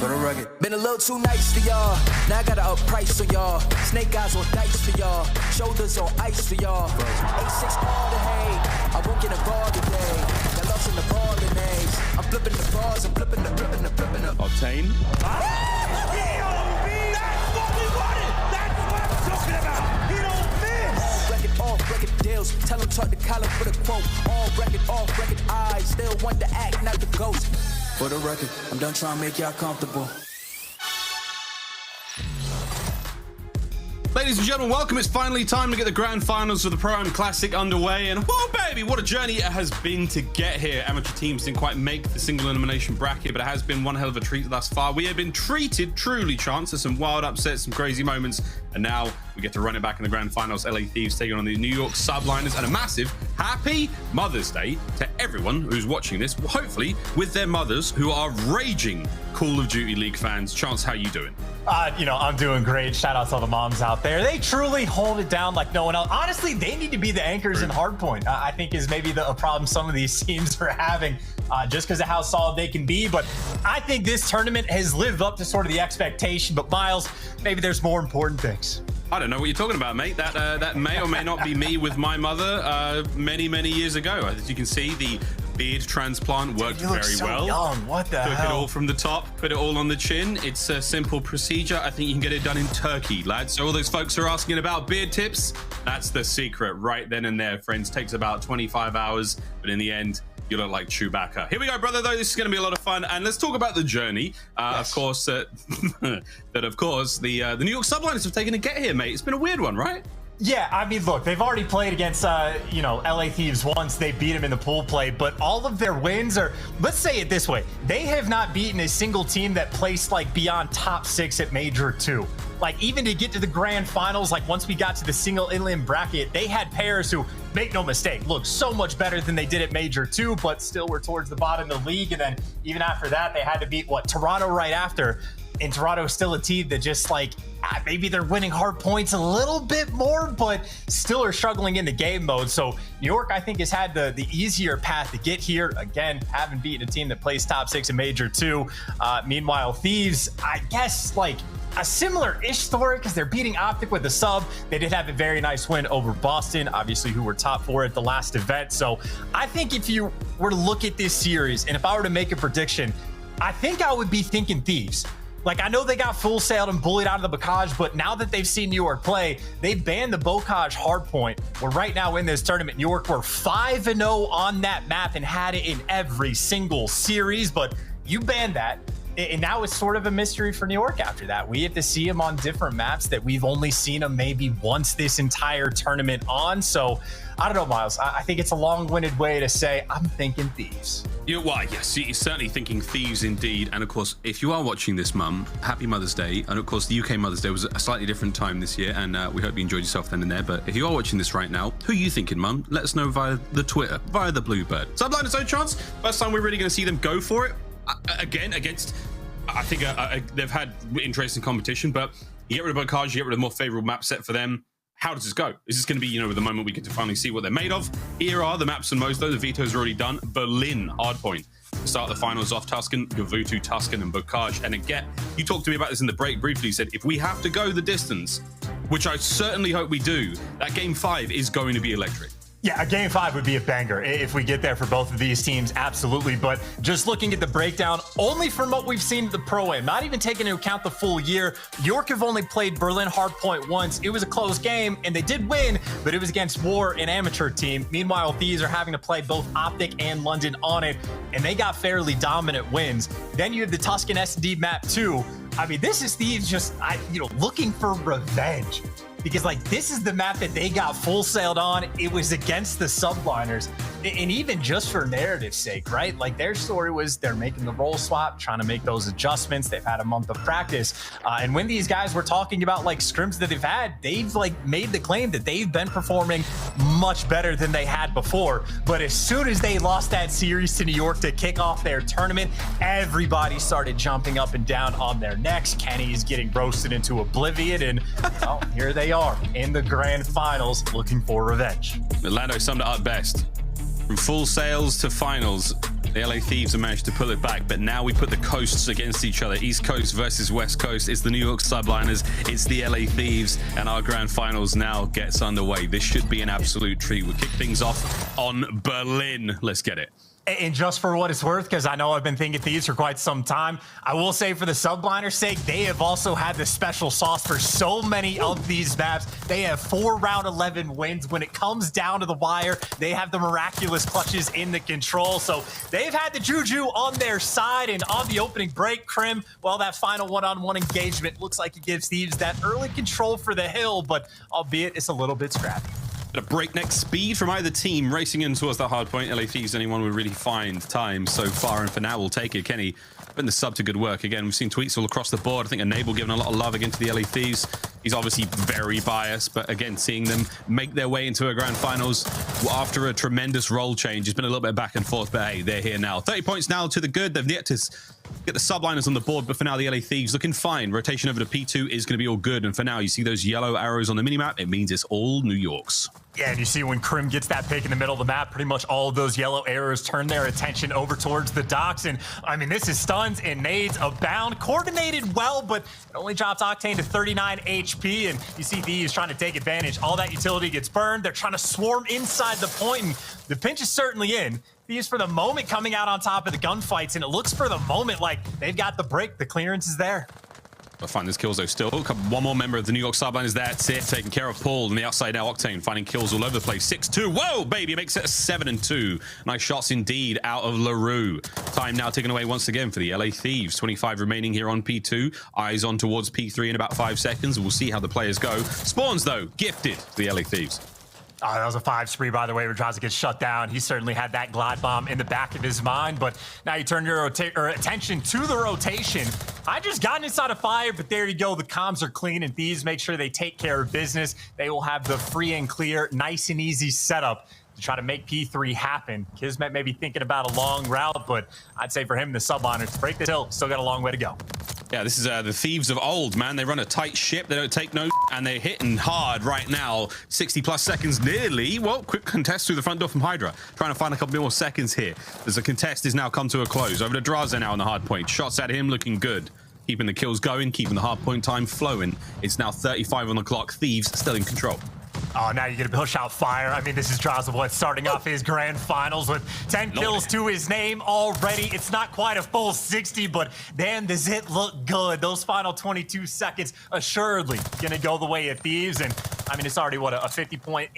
For the rugged. Been a little too nice to y'all. Now I gotta up price for y'all. Snake eyes on dice for y'all. Shoulders on ice for y'all. 8-6 all the hay. I won't get involved today. Got lost in the ball and eggs. I'm flipping the bars. I'm flipping the. Obtain. That's what we wanted. That's what I'm talking about. He don't miss. Off record deals. Tell him talk to Colin for the quote. Off record eyes. Still want to act, not the ghost. For the record, I'm done trying to make y'all comfortable. Ladies and gentlemen, welcome. It's finally time to get the grand finals of the Pro-Am Classic underway. And whoa, baby, what a journey it has been to get here. Amateur teams didn't quite make the single elimination bracket, but it has been one hell of a treat thus far. We have been treated truly, Chance. There's some wild upsets, some crazy moments. And now we get to run it back in the grand finals. LA Thieves taking on the New York Subliners. And a massive happy Mother's Day to everyone who's watching this, hopefully with their mothers who are raging Call of Duty League fans. Chance, how you doing? I'm doing great. Shout out to all the moms out there. They truly hold it down like no one else. Honestly, they need to be the anchors in Hardpoint. I think is maybe a problem some of these teams are having just because of how solid they can be. But I think this tournament has lived up to sort of the expectation. But Miles, maybe there's more important things. I don't know what you're talking about, mate. That may or may not be me with my mother many years ago. As you can see, the beard transplant worked very so well. Young. What the Took hell? it all from the top, put it all on the chin. It's a simple procedure. I think you can get it done in Turkey, lads. So all those folks who are asking about beard tips, that's the secret right then and there, friends. Takes about 25 hours, but in the end, you look like Chewbacca. Here we go, brother, though. This is going to be a lot of fun. And let's talk about the journey. Yes. Of course, the New York Subliners have taken a get here, mate. It's been a weird one, right? Yeah, I mean, look, they've already played against, LA Thieves once. They beat them in the pool play, but all of their wins are, let's say it this way, they have not beaten a single team that placed like beyond top 6 at Major 2. Like even to get to the grand finals, like once we got to the single inland bracket, they had pairs who, make no mistake, look so much better than they did at Major 2, but still were towards the bottom of the league. And then even after that, they had to beat Toronto right after. And Toronto is still a team that just like, maybe they're winning hard points a little bit more, but still are struggling in the game mode. So New York, I think, has had the easier path to get here. Again, haven't beaten a team that plays top 6 in Major 2. Meanwhile, Thieves, I guess, like a similar-ish story because they're beating OpTic with the sub. They did have a very nice win over Boston, obviously, who were top 4 at the last event. So I think if you were to look at this series, and if I were to make a prediction, I think I would be thinking Thieves. Like, I know they got full sailed and bullied out of the Bocage, but now that they've seen New York play, they banned the Bocage Hardpoint. We're right now in this tournament. New York were 5-0 on that map and had it in every single series, but you banned that. And now it's sort of a mystery for New York after that. We have to see them on different maps that we've only seen them maybe once this entire tournament on. So I don't know, Miles. I think it's a long-winded way to say I'm thinking Thieves. Yes, you're certainly thinking Thieves indeed. And of course, if you are watching this, Mum, happy Mother's Day. And of course, the UK Mother's Day was a slightly different time this year, and we hope you enjoyed yourself then and there. But if you are watching this right now, who are you thinking, Mum? Let us know via the Twitter, via the Bluebird. Subliners, no chance. First time we're really going to see them go for it again against. I think they've had interesting competition, but you get rid of Bocage, you get rid of a more favorable map set for them. How does this go? Is this going to be, the moment we get to finally see what they're made of? Here are the maps and Mosto. The vetoes are already done. Berlin, Hardpoint. To start the finals off, Tuscan, Gavutu, Tuscan, and Bocage. And again, you talked to me about this in the break briefly. You said, if we have to go the distance, which I certainly hope we do, that game 5 is going to be electric. Yeah, a game 5 would be a banger if we get there for both of these teams, absolutely. But just looking at the breakdown, only from what we've seen at the Pro-Am, not even taking into account the full year, York have only played Berlin Hardpoint once. It was a close game, and they did win, but it was against War, an amateur team. Meanwhile, Thieves are having to play both OpTic and London on it, and they got fairly dominant wins. Then you have the Tuscan SD map 2. I mean, this is Thieves just, looking for revenge. Because, this is the map that they got full sailed on. It was against the Subliners. And even just for narrative's sake, right? Their story was they're making the role swap, trying to make those adjustments. They've had a month of practice. And when these guys were talking about, scrims that they've had, they've, made the claim that they've been performing much better than they had before. But as soon as they lost that series to New York to kick off their tournament, everybody started jumping up and down on their necks. Kenny's getting roasted into oblivion. And, well, here they are in the grand finals looking for revenge. Orlando summed it up best. From full sales to finals, The LA Thieves have managed to pull it back, but now we put the coasts against each other. East Coast versus West Coast. It's the New York Subliners, it's the LA Thieves, and our grand finals now gets underway. This should be an absolute treat. We'll kick things off on Berlin. Let's get it. And just for what it's worth, because I know I've been thinking Thieves for quite some time, I will say for the Subliners' sake, they have also had the special sauce for so many of these maps. They have 4 round 11 wins. When it comes down to the wire, they have the miraculous clutches in the control. So they've had the juju on their side. And on the opening break, Crim, well, that final one-on-one engagement looks like it gives Thieves that early control for the hill, but albeit it's a little bit scrappy. A breakneck speed from either team racing in towards that hard point. LA Thieves, anyone would really find time so far, and for now we'll take it. Kenny putting the sub to good work. Again, we've seen tweets all across the board. I think Enable giving a lot of love again to the LA Thieves. He's obviously very biased, but again, seeing them make their way into a grand finals after a tremendous role change. It's been a little bit back and forth, but hey, they're here now. 30 points now to the good. They've yet to get the Subliners on the board, but for now, the LA Thieves looking fine. Rotation over to P2 is going to be all good, and for now, you see those yellow arrows on the minimap. It means it's all New York's. Yeah, and you see when Crim gets that pick in the middle of the map, pretty much all of those yellow arrows turn their attention over towards the docks. And I mean, this is stuns and nades abound, coordinated well, but it only drops Octane to 39 HP. And you see Thieves trying to take advantage. All that utility gets burned. They're trying to swarm inside the point, and the pinch is certainly in. Thieves for the moment coming out on top of the gunfights, and it looks for the moment like they've got the break. The clearance is there. I'll find this kills though still. One more member of the New York Subliners. That's it. Taking care of Paul on the outside now. Octane finding kills all over the place. 6-2. Whoa, baby. Makes it a 7-2. Nice shots indeed out of LaRue. Time now taken away once again for the LA Thieves. 25 remaining here on P2. Eyes on towards P3 in about 5 seconds. We'll see how the players go. Spawns though, gifted to the LA Thieves. Oh, that was a 5 spree, by the way, where Draza gets shut down. He certainly had that glide bomb in the back of his mind, but now you turn your attention to the rotation. I just got inside of fire, but there you go. The comms are clean, and Thieves make sure they take care of business. They will have the free and clear, nice and easy setup to try to make P3 happen. Kismet may be thinking about a long route, but I'd say for him, the Subliners, to break this hill, still got a long way to go. Yeah, this is the Thieves of old, man. They run a tight ship. They don't take no, and they're hitting hard right now. 60 plus seconds nearly. Well, quick contest through the front door from Hydra. Trying to find a couple more seconds here. There's a contest is now come to a close. Over to Draza now on the hard point. Shots at him looking good. Keeping the kills going, keeping the hard point time flowing. It's now 35 on the clock. Thieves still in control. Oh, now you're going to push out fire. I mean, this is Draza starting off his grand finals with 10 kills to his name already. It's not quite a full 60, but damn, does it look good. Those final 22 seconds assuredly going to go the way of Thieves. And I mean, it's already, what, a 50-point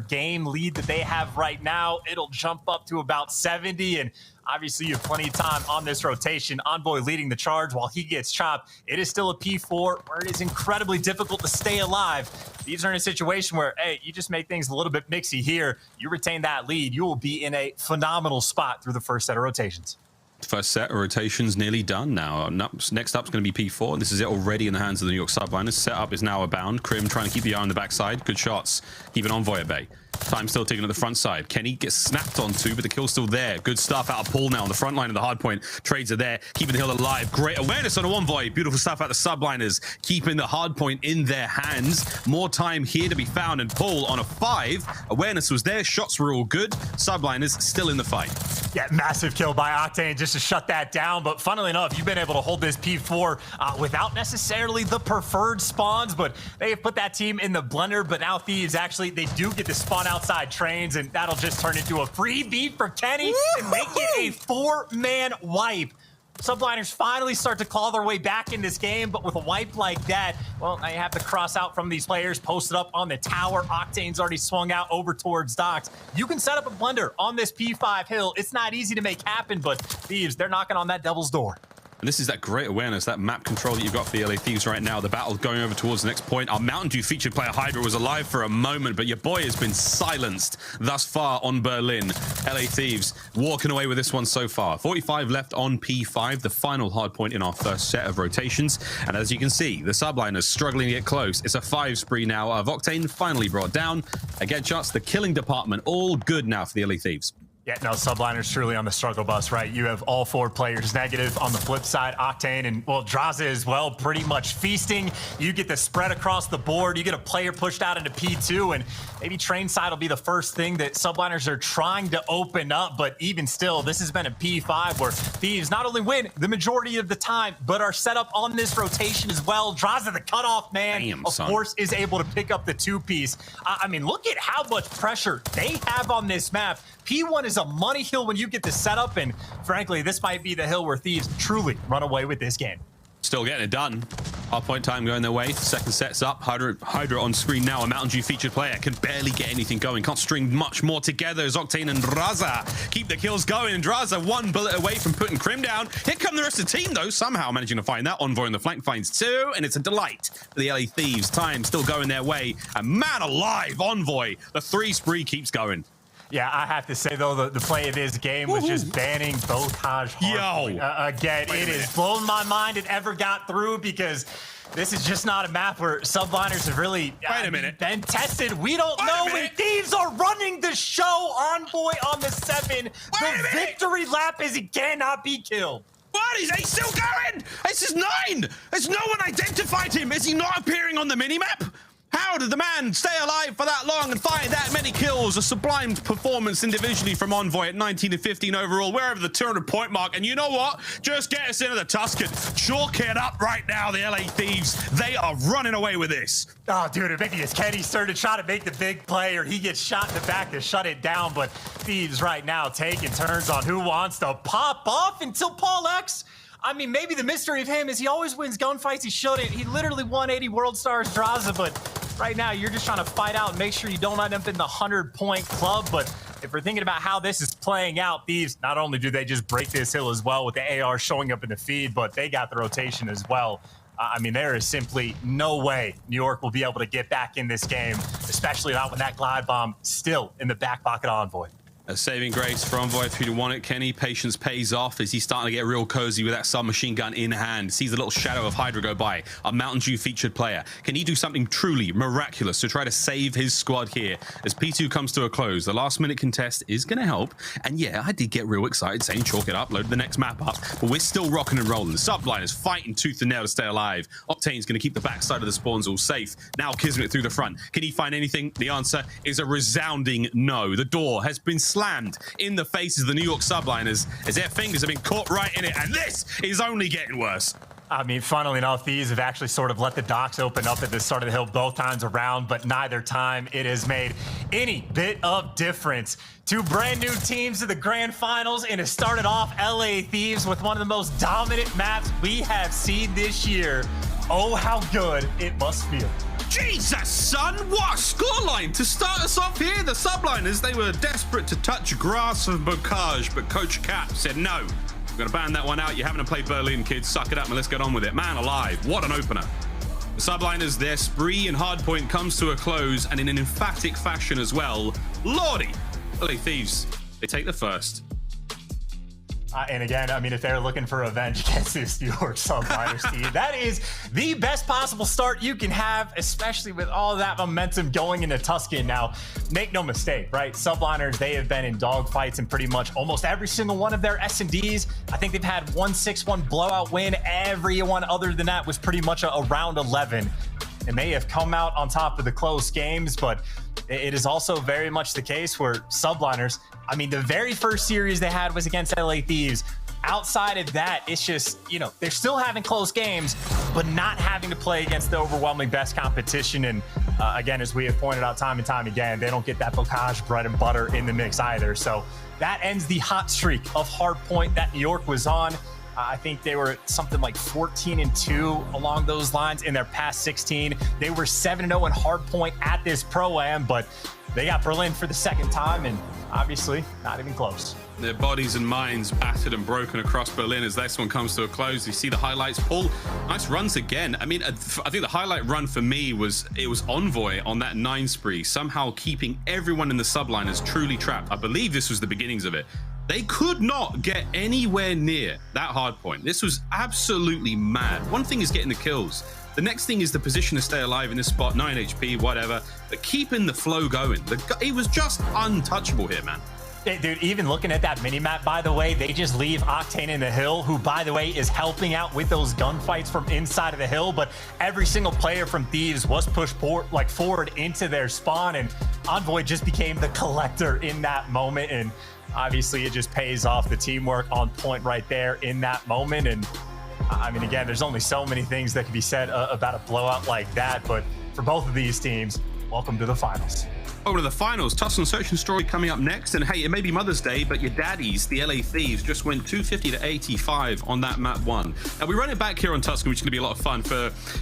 game lead that they have right now. It'll jump up to about 70, and obviously, you have plenty of time on this rotation. Envoy leading the charge while he gets chopped. It is still a P4 where it is incredibly difficult to stay alive. These are in a situation where, hey, you just make things a little bit mixy here. You retain that lead. You will be in a phenomenal spot through the first set of rotations. First set of rotations nearly done now. Next up is going to be P4. This is it already in the hands of the New York Subliners. Setup is now abound. Crim trying to keep the eye on the backside. Good shots. Keeping Envoy at bay. Time still ticking at the front side. Kenny gets snapped onto, but the kill's still there. Good stuff out of Paul now on the front line of the hard point. Trades are there, keeping the hill alive. Great awareness on a Envoy. Beautiful stuff out of the Subliners, keeping the hard point in their hands. More time here to be found, and Paul on a 5. Awareness was there, shots were all good. Subliners still in the fight. Yeah, massive kill by Octane just to shut that down. But funnily enough, you've been able to hold this P4 without necessarily the preferred spawns, but they have put that team in the blender. But now Thieves, actually, they do get to spawn outside trains, and that'll just turn into a free beat for Kenny and make it a 4-man wipe. Subliners finally start to claw their way back in this game, but with a wipe like that, well, now you have to cross out from these players, posted up on the tower. Octane's already swung out over towards docks. You can set up a blender on this P5 hill. It's not easy to make happen, but Thieves, they're knocking on that devil's door. And this is that great awareness, that map control that you've got for the LA Thieves right now. The battle going over towards the next point. Our Mountain Dew featured player Hydra was alive for a moment, but your boy has been silenced thus far on Berlin. LA Thieves walking away with this one so far. 45 left on P5, the final hard point in our first set of rotations. And as you can see, the Subliners struggling to get close. It's a 5 spree now of Octane finally brought down. Again, shots, the killing department, all good now for the LA Thieves. Yeah, no, Subliners truly on the struggle bus, right? You have all 4 players negative. On the flip side, Octane and, well, Draza as well, pretty much feasting. You get the spread across the board. You get a player pushed out into P2, and maybe train side will be the first thing that Subliners are trying to open up. But even still, this has been a P5 where Thieves not only win the majority of the time, but are set up on this rotation as well. Draza, the cutoff man, of course, is able to pick up the 2-piece. I mean, look at how much pressure they have on this map. P1 is a money hill when you get the setup, and frankly, this might be the hill where Thieves truly run away with this game. Still getting it done. Hardpoint time going their way. Second set's up. Hydra on screen now. A Mountain Dew featured player can barely get anything going. Can't string much more together as Octane and Draza keep the kills going. And Draza 1 bullet away from putting Crim down. Here come the rest of the team, though, somehow managing to find that. Envoy on the flank finds 2, and it's a delight for the LA Thieves. Time still going their way. And man alive, Envoy. The 3 spree keeps going. Yeah, I have to say, though, the play of this game was just banning Bocage Hardpoint. Again, it has blown my mind it ever got through, because this is just not a map where Subliners have really been tested. We don't know when Thieves are running the show. Envoy on the 7. The victory lap is he cannot be killed. What? He's still going! This is 9! Has no one identified him? Is he not appearing on the minimap? How did the man stay alive for that long and find that many kills? A sublime performance individually from Envoy at 19 and 15 overall. We're over the 200-point mark. And you know what? Just get us into the Tuscan. Chalk it up right now, the LA Thieves. They are running away with this. Oh, dude, maybe it's Kenny started to try to make the big play, or he gets shot in the back to shut it down. But Thieves right now taking turns on who wants to pop off until Paul X. I mean, maybe the mystery of him is he always wins gunfights. He shouldn't. He literally won 80 World Stars Draza, but right now you're just trying to fight out and make sure you don't end up in the 100-point club. But if we're thinking about how this is playing out, Thieves, not only do they just break this hill as well with the AR showing up in the feed, but they got the rotation as well. I mean, there is simply no way New York will be able to get back in this game, especially not with that glide bomb still in the back pocket of Envoy. A saving grace for Envoy if you want it. Kenny, patience pays off as he's starting to get real cozy with that submachine gun in hand. Sees a little shadow of Hydra go by. A Mountain Dew featured player. Can he do something truly miraculous to try to save his squad here as P2 comes to a close? The last minute contest is going to help. And yeah, I did get real excited saying chalk it up, load the next map up. But we're still rocking and rolling. The Subliners fighting tooth and nail to stay alive. Octane's going to keep the backside of the spawns all safe. Now Kismet through the front. Can he find anything? The answer is a resounding no. The door has been slammed in the faces of the New York Subliners as their fingers have been caught right in it, and this is only getting worse. I mean, funnily enough, Thieves have actually sort of let the docks open up at the start of the hill both times around, but neither time it has made any bit of difference. 2 brand new teams to the grand finals, and it started off LA Thieves with one of the most dominant maps we have seen this year. Oh, how good it must feel. Jesus, son, what a scoreline to start us off here. The Subliners, they were desperate to touch grass of Bocage, but Coach Cap said no. We're going to ban that one out. You haven't played Berlin, kids. Suck it up and let's get on with it. Man alive, what an opener. The Subliners, their spree and hardpoint comes to a close, and in an emphatic fashion as well. Lordy, LA Thieves, they take the first. And again, I mean, if they're looking for revenge against this New York Subliners team, that is the best possible start you can have, especially with all of that momentum going into Tuscan. Now, make no mistake, right? Subliners, they have been in dogfights in pretty much almost every single one of their S&Ds. I think they've had 1 6-1 blowout win. Everyone other than that was pretty much a round 11. And they have come out on top of the close games, but it is also very much the case where Subliners, I mean, the very first series they had was against LA Thieves. Outside of that, it's just, you know, they're still having close games, but not having to play against the overwhelmingly best competition. And again, as we have pointed out time and time again, they don't get that Bocage bread and butter in the mix either. So that ends the hot streak of Hardpoint that New York was on. I think they were something like 14-2 along those lines in their past 16. They were 7-0 in Hardpoint at this Pro-Am, but they got Berlin for the second time, and obviously not even close. Their bodies and minds battered and broken across Berlin as this one comes to a close. You see the highlights. Paul, nice runs again. I mean, I think the highlight run for me was Envoy on that 9 spree, somehow keeping everyone in the Subliners truly trapped. I believe this was the beginnings of it. They could not get anywhere near that hard point. This was absolutely mad. One thing is getting the kills. The next thing is the position to stay alive in this spot, 9 HP, whatever, but keeping the flow going. He was just untouchable here, man. Hey, dude, even looking at that mini-map, by the way, they just leave Octane in the hill, who, by the way, is helping out with those gunfights from inside of the hill. But every single player from Thieves was pushed forward into their spawn, and Envoy just became the collector in that moment. And obviously, it just pays off. The teamwork on point right there in that moment. And I mean, again, there's only so many things that can be said about a blowout like that. But for both of these teams, welcome to the finals. Over to the finals, Tuscan Search and Story coming up next. And hey, it may be Mother's Day, but your daddies, the LA Thieves, just went 250 to 85 on that map 1. Now, we run it back here on Tuscan, which is going to be a lot of fun.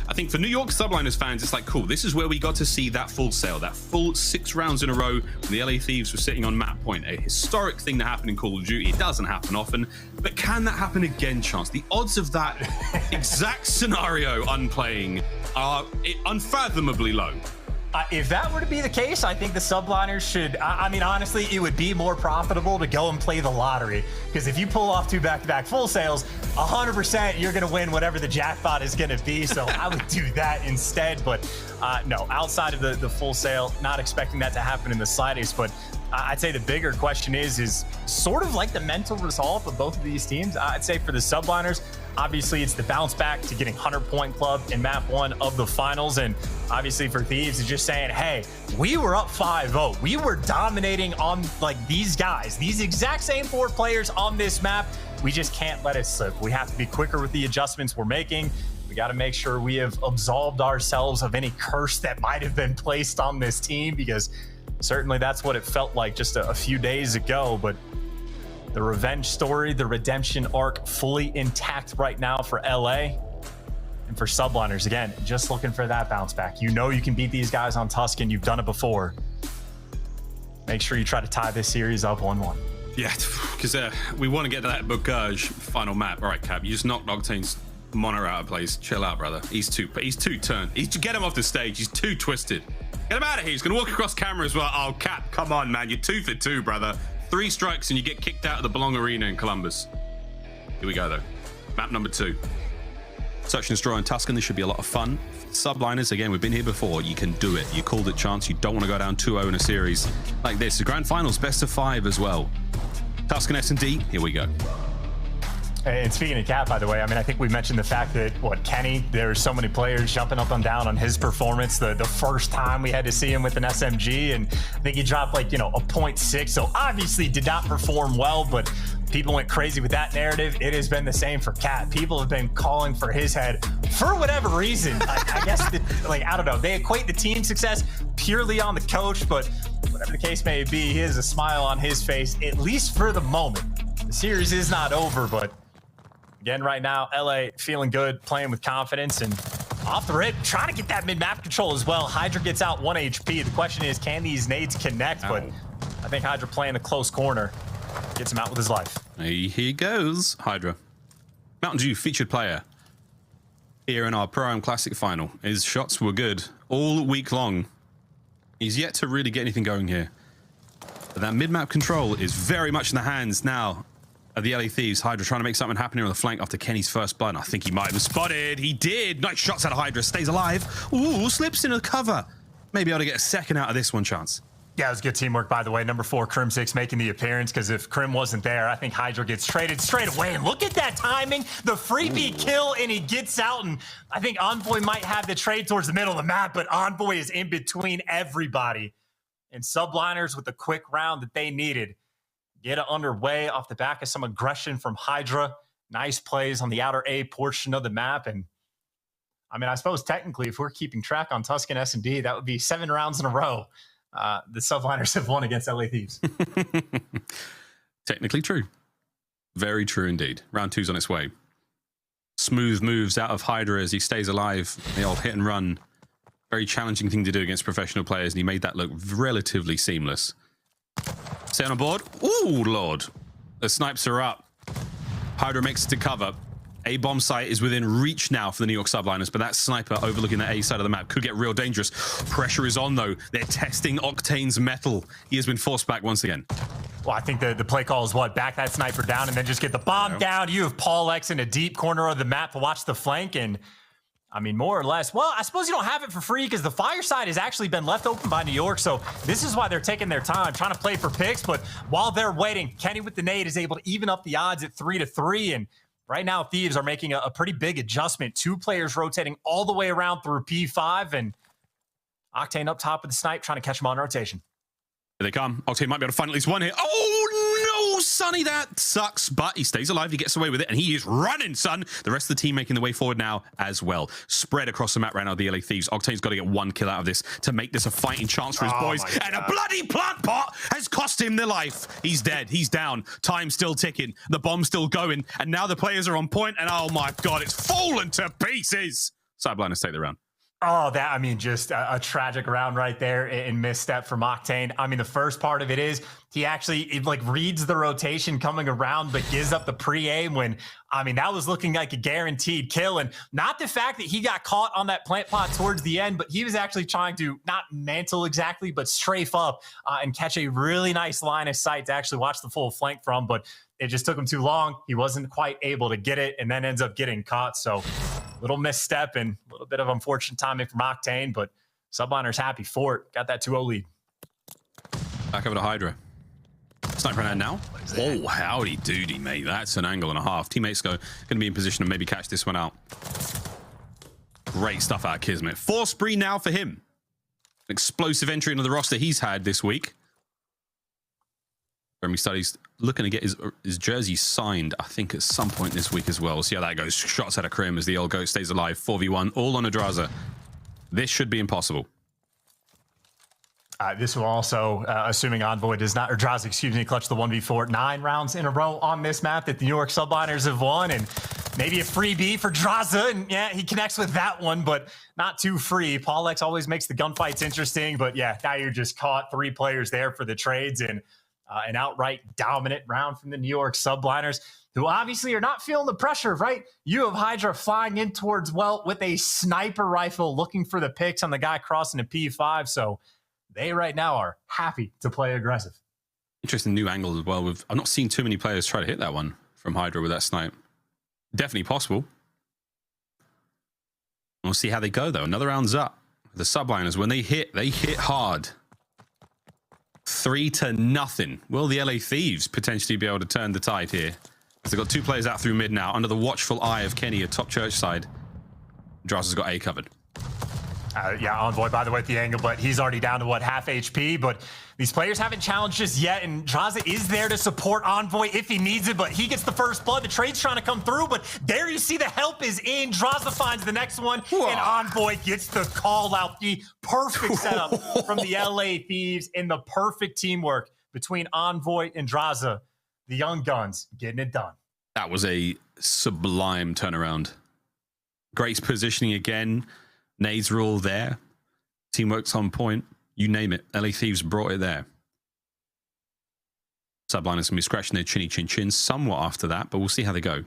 I think for New York Subliners fans, it's like, cool, this is where we got to see that full sale, that full 6 rounds in a row when the LA Thieves were sitting on map point. A historic thing that happened in Call of Duty. It doesn't happen often, but can that happen again, Chance? The odds of that exact scenario unplaying are unfathomably low. If that were to be the case, I think the Subliners should, I mean, honestly, it would be more profitable to go and play the lottery. Because if you pull off 2 back-to-back full sales, 100% you're going to win whatever the jackpot is going to be. So I would do that instead. But no, outside of the full sale, not expecting that to happen in the slightest. But I'd say the bigger question is sort of like the mental resolve of both of these teams. I'd say for the Subliners, obviously it's the bounce back to getting 100-point club in map 1 of the finals. And obviously for Thieves, it's just saying, hey, we were up 5-0. We were dominating on like these guys, these exact same 4 players on this map. We just can't let it slip. We have to be quicker with the adjustments we're making. We got to make sure we have absolved ourselves of any curse that might have been placed on this team, because certainly that's what it felt like just a few days ago. But the revenge story, the redemption arc, fully intact right now for LA. And for Subliners, again, just looking for that bounce back. You know you can beat these guys on Tuscan. You've done it before. Make sure you try to tie this series up 1-1. Yeah, because we want to get to that Bocage final map. All right, Cap, you just knocked Octane's monitor out of place. Chill out, brother. He's too turned. Get him off the stage. He's too twisted. Get him out of here. He's going to walk across camera as well. Oh, Cap, come on, man. You're 2 for 2, brother. 3 strikes and you get kicked out of the Belong Arena in Columbus. Here we go, though. Map number 2. Search and Destroy on Tuscan. This should be a lot of fun. Subliners, again, we've been here before. You can do it. You called it, Chance. You don't want to go down 2-0 in a series like this. The grand finals, best of 5 as well. Tuscan S&D, here we go. And speaking of Cap, by the way, I mean, I think we mentioned the fact that, Kenny, there's so many players jumping up and down on his performance. The first time we had to see him with an SMG, and I think he dropped like, a 0.6. So obviously did not perform well, but people went crazy with that narrative. It has been the same for Cap. People have been calling for his head for whatever reason. I guess, I don't know. They equate the team success purely on the coach, but whatever the case may be, he has a smile on his face, at least for the moment. The series is not over, but again, right now, LA feeling good, playing with confidence, and off the rip, trying to get that mid-map control as well. Hydra gets out 1 HP. The question is, can these nades connect? But I think Hydra playing a close corner gets him out with his life. Here he goes, Hydra. Mountain Dew featured player here in our Pro-Am Classic final. His shots were good all week long. He's yet to really get anything going here. But that mid-map control is very much in the hands now of the LA Thieves. Hydra trying to make something happen here on the flank after Kenny's first blood. I think he might have spotted. He did. Nice shots out of Hydra. Stays alive. Ooh, slips in a cover. Maybe able to get a second out of this one, Chance. Yeah, it was good teamwork, by the way. Number 4, Crim6 making the appearance, because if Crim wasn't there, I think Hydra gets traded straight away. And look at that timing. The freebie kill, and he gets out. And I think Envoy might have the trade towards the middle of the map, but Envoy is in between everybody. And Subliners with the quick round that they needed. Get it underway off the back of some aggression from Hydra. Nice plays on the outer A portion of the map. And I mean, I suppose technically, if we're keeping track on Tuscan S&D, that would be 7 rounds in a row. The Subliners have won against LA Thieves. Technically true. Very true indeed. Round 2's on its way. Smooth moves out of Hydra as he stays alive. The old hit and run. Very challenging thing to do against professional players, and he made that look relatively seamless. Stay on board. Ooh, Lord. The snipes are up. Hydra makes it to cover. A bomb site is within reach now for the New York Subliners, but that sniper overlooking the A side of the map could get real dangerous. Pressure is on, though. They're testing Octane's metal. He has been forced back once again. Well, I think the play call is back that sniper down and then just get the bomb down. You have Paul X in a deep corner of the map to watch the flank, and I mean, more or less. Well, I suppose you don't have it for free because the fire side has actually been left open by New York. So this is why they're taking their time, trying to play for picks. But while they're waiting, Kenny with the nade is able to even up the odds at 3-3. And right now, Thieves are making a pretty big adjustment. 2 players rotating all the way around through P5. And Octane up top with the snipe, trying to catch him on rotation. Here they come. Octane might be able to find at least one here. Oh, no, Sonny, that sucks. But he stays alive. He gets away with it. And he is running, son. The rest of the team making the way forward now as well. Spread across the map right now, the LA Thieves. Octane's got to get 1 kill out of this to make this a fighting chance for his boys. And a bloody plant pot has cost him their life. He's dead. He's down. Time's still ticking. The bomb's still going. And now the players are on point. And oh, my God, it's fallen to pieces. Subliners take the round. Oh, that, I mean, just a tragic round right there and misstep from Octane. I mean, the first part of it is he actually reads the rotation coming around, but gives up the pre-aim when, I mean, that was looking like a guaranteed kill. And not the fact that he got caught on that plant pot towards the end, but he was actually trying to not mantle exactly, but strafe up and catch a really nice line of sight to actually watch the full flank from. But it just took him too long. He wasn't quite able to get it and then ends up getting caught. So little misstep and a little bit of unfortunate timing from Octane, but Subliners happy for it. Got that 2-0 lead. Back over to Hydra. Sniper round now. Oh, howdy doody, mate. That's an angle and a half. Teammates going to be in position to maybe catch this one out. Great stuff out of Kismet. 4 spree now for him. An explosive entry into the roster he's had this week. Jeremy Studies looking to get his jersey signed, I think, at some point this week as well. See how that goes. Shots out of Krim as the old goat stays alive. 4v1, all on Adraza. This should be impossible. This will also, assuming Envoy does not, or Draza, excuse me, clutch the 1v4, 9 rounds in a row on this map that the New York Subliners have won, and maybe a freebie for Draza, and yeah, he connects with that one, but not too free. Paul X always makes the gunfights interesting, but yeah, now you're just caught 3 players there for the trades, and an outright dominant round from the New York Subliners, who obviously are not feeling the pressure, right? You have Hydra flying in towards Welt with a sniper rifle looking for the picks on the guy crossing the P5, so they right now are happy to play aggressive. Interesting new angle as well. I've not seen too many players try to hit that one from Hydra with that snipe. Definitely possible. We'll see how they go, though. Another round's up. The Subliners, when they hit hard. 3-0. Will the LA Thieves potentially be able to turn the tide here? They've got 2 players out through mid now, under the watchful eye of Kenny at top church side. Draza's got A covered. Yeah, Envoy, by the way, at the angle, but he's already down to, what, half HP, but these players haven't challenged just yet, and Draza is there to support Envoy if he needs it, but he gets the first blood. The trade's trying to come through, but there you see the help is in. Draza finds the next one, and Envoy gets the call out. The perfect setup from the LA Thieves and the perfect teamwork between Envoy and Draza. The young guns getting it done. That was a sublime turnaround. Great positioning again. Nades are all there. Teamwork's on point. You name it. LA Thieves brought it there. Subliners going to be scratching their chinny chin chin somewhat after that, but we'll see how they go.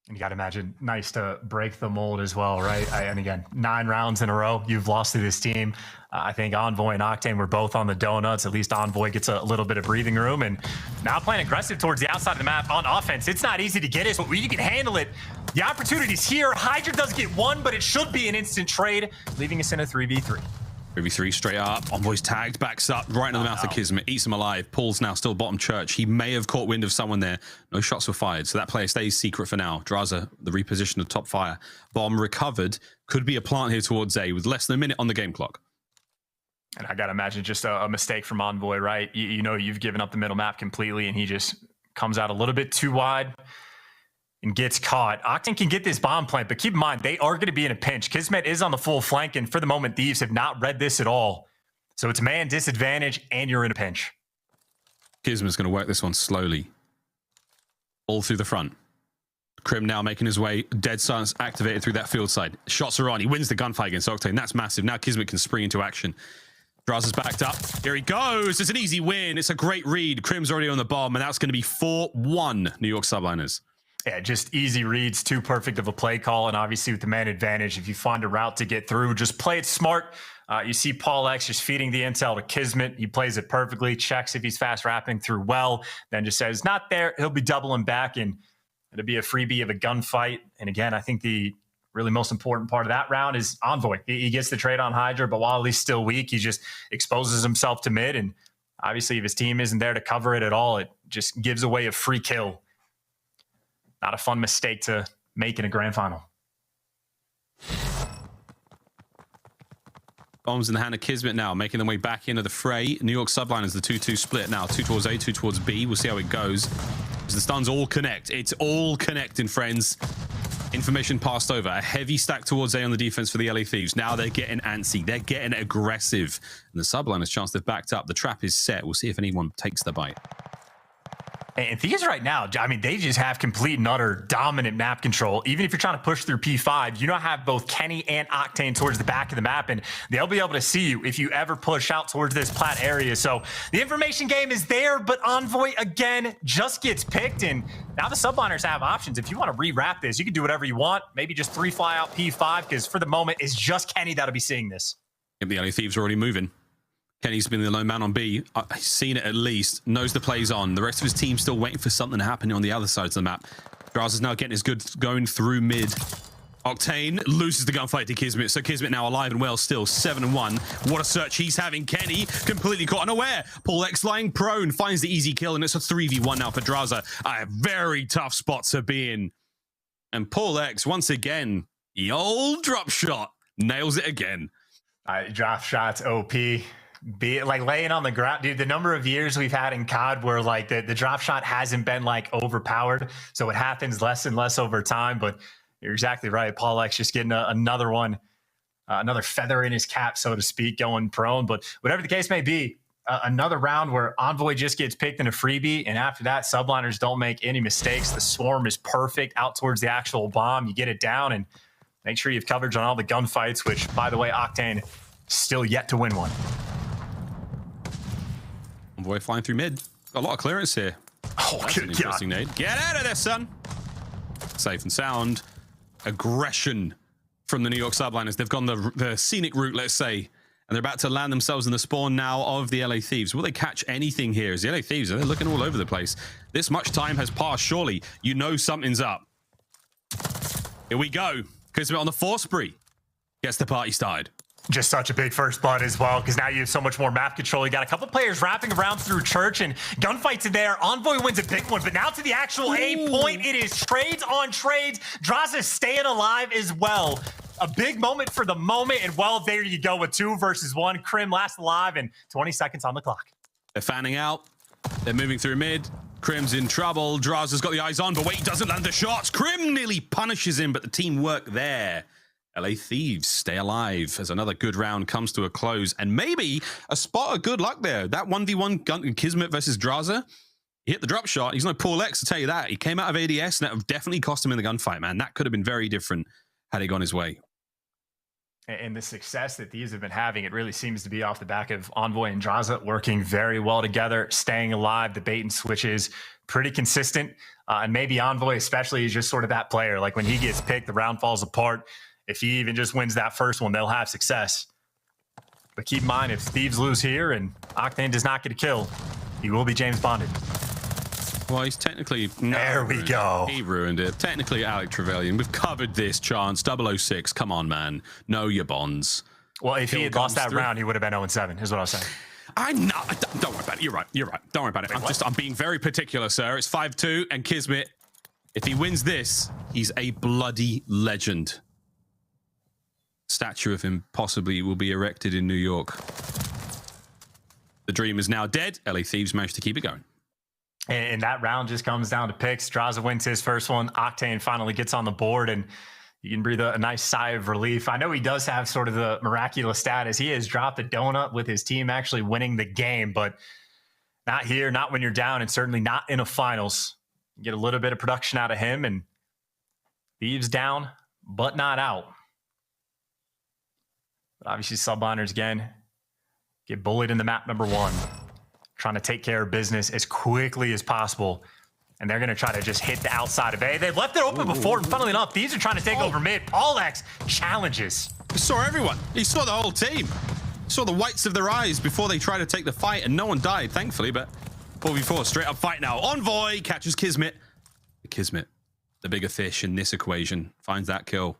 And you got to imagine, nice to break the mold as well, right? And again, 9 rounds in a row you've lost to this team. I think Envoy and Octane were both on the donuts. At least Envoy gets a little bit of breathing room. And now playing aggressive towards the outside of the map on offense. It's not easy to get it, but when you can handle it, the opportunity's here. Hydra does get 1, but it should be an instant trade, leaving us in a 3v3. 3v3 straight up. Envoy's tagged, backs up, right in the mouth of Kismet, eats him alive. Paul's now still bottom church. He may have caught wind of someone there. No shots were fired, so that player stays secret for now. Draza, the reposition of top fire. Bomb recovered. Could be a plant here towards A with less than a minute on the game clock. And I got to imagine just a mistake from Envoy, right? You know, you've given up the middle map completely, and he just comes out a little bit too wide and gets caught. Octane can get this bomb plant, but keep in mind, they are going to be in a pinch. Kismet is on the full flank, and for the moment, Thieves have not read this at all. So it's man disadvantage, and you're in a pinch. Kismet's going to work this one slowly. All through the front. Krim now making his way. Dead Silence activated through that field side. Shots are on. He wins the gunfight against Octane. That's massive. Now Kismet can spring into action. Draza's backed up. Here he goes. It's an easy win. It's a great read. Krim's already on the bomb, and that's going to be 4-1 New York Subliners. Yeah, just easy reads, too perfect of a play call, and obviously with the man advantage, if you find a route to get through, just play it smart. You see Paul X just feeding the intel to Kismet. He plays it perfectly, checks if he's fast wrapping through well, then just says, not there. He'll be doubling back, and It'll be a freebie of a gunfight. And again, I think the really most important part of that round is Envoy. He gets the trade on Hydra, but while he's still weak, he just exposes himself to mid. And obviously, if his team isn't there to cover it at all, it just gives away a free kill. Not a fun mistake to make in a grand final. Bombs in the hand of Kismet now, making their way back into the fray. New York Subliners, the 2-2 split now. 2 towards A, 2 towards B. We'll see how it goes. As the stuns all connect. It's all connecting, friends. Information passed over. A heavy stack towards A on the defense for the LA Thieves. Now they're getting antsy. They're getting aggressive. And the Subliners chance they've backed up. The trap is set. We'll see if anyone takes the bite. And Thieves right now, I mean, they just have complete and utter dominant map control. Even if you're trying to push through P5, you now have both Kenny and Octane towards the back of the map, and they'll be able to see you if you ever push out towards this plat area. So the information game is there, but Envoy, again, just gets picked, and now the Subliners have options. If you want to rewrap this, you can do whatever you want. Maybe just 3 fly out P5, because for the moment, it's just Kenny that'll be seeing this. The LA Thieves are already moving. Kenny's been the lone man on B. He's seen it at least, knows the play's on. The rest of his team still waiting for something to happen on the other side of the map. Draz is now getting his goods going through mid. Octane loses the gunfight to Kismet, so Kismet now alive and well still, 7-1. What a search he's having. Kenny completely caught unaware. Paul X lying prone, finds the easy kill, and it's a 3v1 now for Draza. A very tough spot to be in. And Paul X, once again, the old drop shot, nails it again. Drop shots, OP. Be it like laying on the ground, dude. The number of years we've had in COD where like the drop shot hasn't been like overpowered, so it happens less and less over time. But you're exactly right. Paul X just getting another one, another feather in his cap, so to speak, going prone. But whatever the case may be, another round where Envoy just gets picked in a freebie, and after that, Subliners don't make any mistakes. The swarm is perfect out towards the actual bomb. You get it down and make sure you have coverage on all the gunfights. Which, by the way, Octane still yet to win one. Envoy flying through mid. Got a lot of clearance here. Oh, that's an interesting nade. Get out of there, son. Safe and sound. Aggression from the New York Subliners. They've gone the scenic route, let's say, and they're about to land themselves in the spawn now of the LA Thieves. Will they catch anything here? As the LA Thieves, they're looking all over the place. This much time has passed, surely. You know something's up. Here we go. Kismet on the 4 spree. Gets the party started. Just such a big first blood as well, because now you have so much more map control. You got a couple players wrapping around through church, and gunfights in there. Envoy wins a big one, but now to the actual A point. It is trades on trades. Draza staying alive as well. A big moment for the moment, and well, there you go with 2 versus 1. Crim last alive, and 20 seconds on the clock. They're fanning out. They're moving through mid. Crim's in trouble. Draza's got the eyes on, but wait, he doesn't land the shots. Crim nearly punishes him, but the teamwork there. LA Thieves stay alive as another good round comes to a close, and maybe a spot of good luck there. That 1v1 Kismet versus Draza, he hit the drop shot. He's no Paul X, to tell you that. He came out of ADS, and that would definitely cost him in the gunfight, man. That could have been very different had he gone his way. And the success that these have been having, it really seems to be off the back of Envoy and Draza working very well together, staying alive. The bait and switches pretty consistent, and maybe Envoy especially is just sort of that player. Like when he gets picked, the round falls apart. If he even just wins that first one, they'll have success. But keep in mind, if Thieves lose here and Octane does not get a kill, he will be James Bonded. Well, he's technically... There we go. He ruined it. Technically, Alec Trevelyan. We've covered this chance. 006. Come on, man. Know your bonds. Well, if he had lost that round, he would have been 0-7, is what I was saying. I'm not... Don't worry about it. You're right. You're right. Don't worry about it. I'm being very particular, sir. It's 5-2, and Kismet, if he wins this, he's a bloody legend. Statue of him possibly will be erected in New York. The dream is now dead. LA Thieves managed to keep it going. And that round just comes down to picks. Draza wins his first one. Octane finally gets on the board, and you can breathe a nice sigh of relief. I know he does have sort of the miraculous status. He has dropped a donut with his team actually winning the game, but not here, not when you're down, and certainly not in a finals. You get a little bit of production out of him, and Thieves down, but not out. But obviously, Subliners again get bullied in the map number 1, trying to take care of business as quickly as possible. And they're going to try to just hit the outside of A. They've left it open before, and funnily enough, these are trying to take over mid. Paul X challenges. He saw everyone. He saw the whole team. He saw the whites of their eyes before they tried to take the fight, and no one died, thankfully, but 4v4, straight up fight now. Envoy catches Kismet. Kismet the bigger fish in this equation, finds that kill.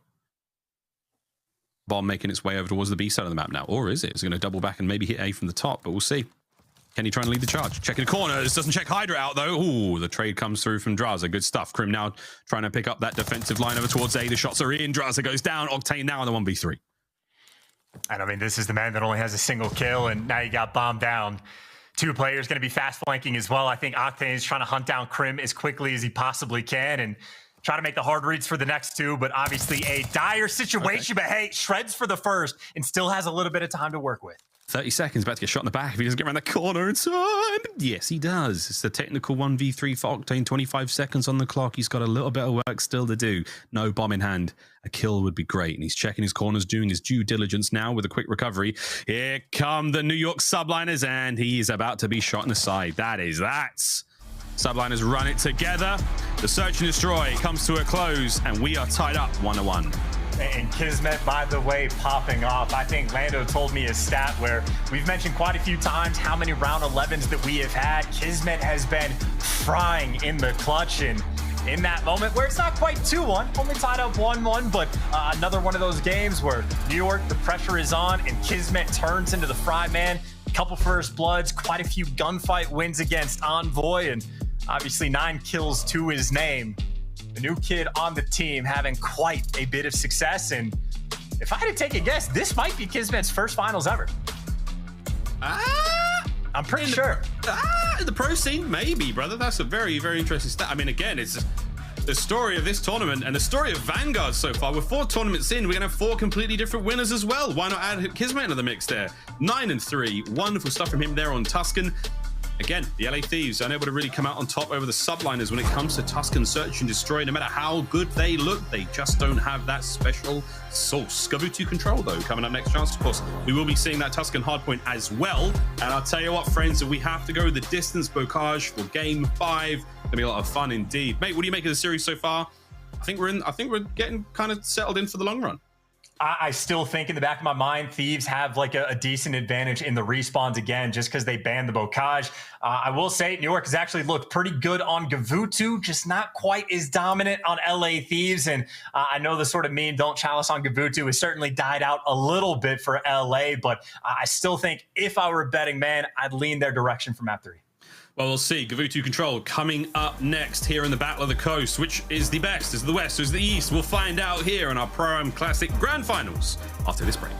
Bomb making its way over towards the B side of the map now. Or is it? It's going to double back and maybe hit A from the top, but we'll see. Can he try and lead the charge? Checking the corners. Doesn't check Hydra out, though. Ooh, the trade comes through from Draza. Good stuff. Krim now trying to pick up that defensive line over towards A. The shots are in. Draza goes down. Octane now on the 1v3. And I mean, this is the man that only has a single kill, and now you got bombed down. 2 players going to be fast flanking as well. I think Octane is trying to hunt down Krim as quickly as he possibly can and try to make the hard reads for the next 2, but obviously a dire situation. Okay. But hey, shreds for the first and still has a little bit of time to work with. 30 seconds, about to get shot in the back if he doesn't get around the corner in time. Yes, he does. It's a technical 1v3 for Octane. 25 seconds on the clock. He's got a little bit of work still to do. No bomb in hand. A kill would be great. And he's checking his corners, doing his due diligence now with a quick recovery. Here come the New York Subliners, and he is about to be shot in the side. That. Subliners run it together. The search and destroy comes to a close, and we are tied up 1-1. And Kismet, by the way, popping off. I think Lando told me a stat where we've mentioned quite a few times how many round 11s that we have had. Kismet has been frying in the clutch, and in that moment where it's not quite 2-1, only tied up 1-1, but another one of those games where New York, the pressure is on, and Kismet turns into the fry man. A couple first bloods, quite a few gunfight wins against Envoy, and obviously 9 kills to his name. The new kid on the team having quite a bit of success, and if I had to take a guess, this might be Kismet's first finals ever. I'm pretty sure. In the pro scene, maybe, brother. That's a very, very interesting stat. I mean, again, it's the story of this tournament and the story of Vanguard so far. We're 4 tournaments in. We're going to have 4 completely different winners as well. Why not add Kismet into the mix there? 9-3. Wonderful stuff from him there on Tuscan. Again, the LA Thieves unable to really come out on top over the Subliners when it comes to Tuscan Search and Destroy. No matter how good they look, they just don't have that special sauce. Gavutu Control, though, coming up next chance. Of course, we will be seeing that Tuscan Hardpoint as well. And I'll tell you what, friends, we have to go the distance bocage for Game 5. Gonna be a lot of fun indeed. Mate, what do you make of the series so far? I think we're getting kind of settled in for the long run. I still think in the back of my mind, Thieves have like a decent advantage in the respawns again, just because they banned the bocage. I will say New York has actually looked pretty good on Gavutu, just not quite as dominant on LA Thieves. And I know the sort of meme, don't chalice on Gavutu, has certainly died out a little bit for LA, but I still think if I were a betting man, I'd lean their direction for map 3. Well, we'll see. Gavutu Control coming up next here in the Battle of the Coast. Which is the best? Is it the West? Is it the East? We'll find out here in our Pro-Am Classic Grand Finals after this break.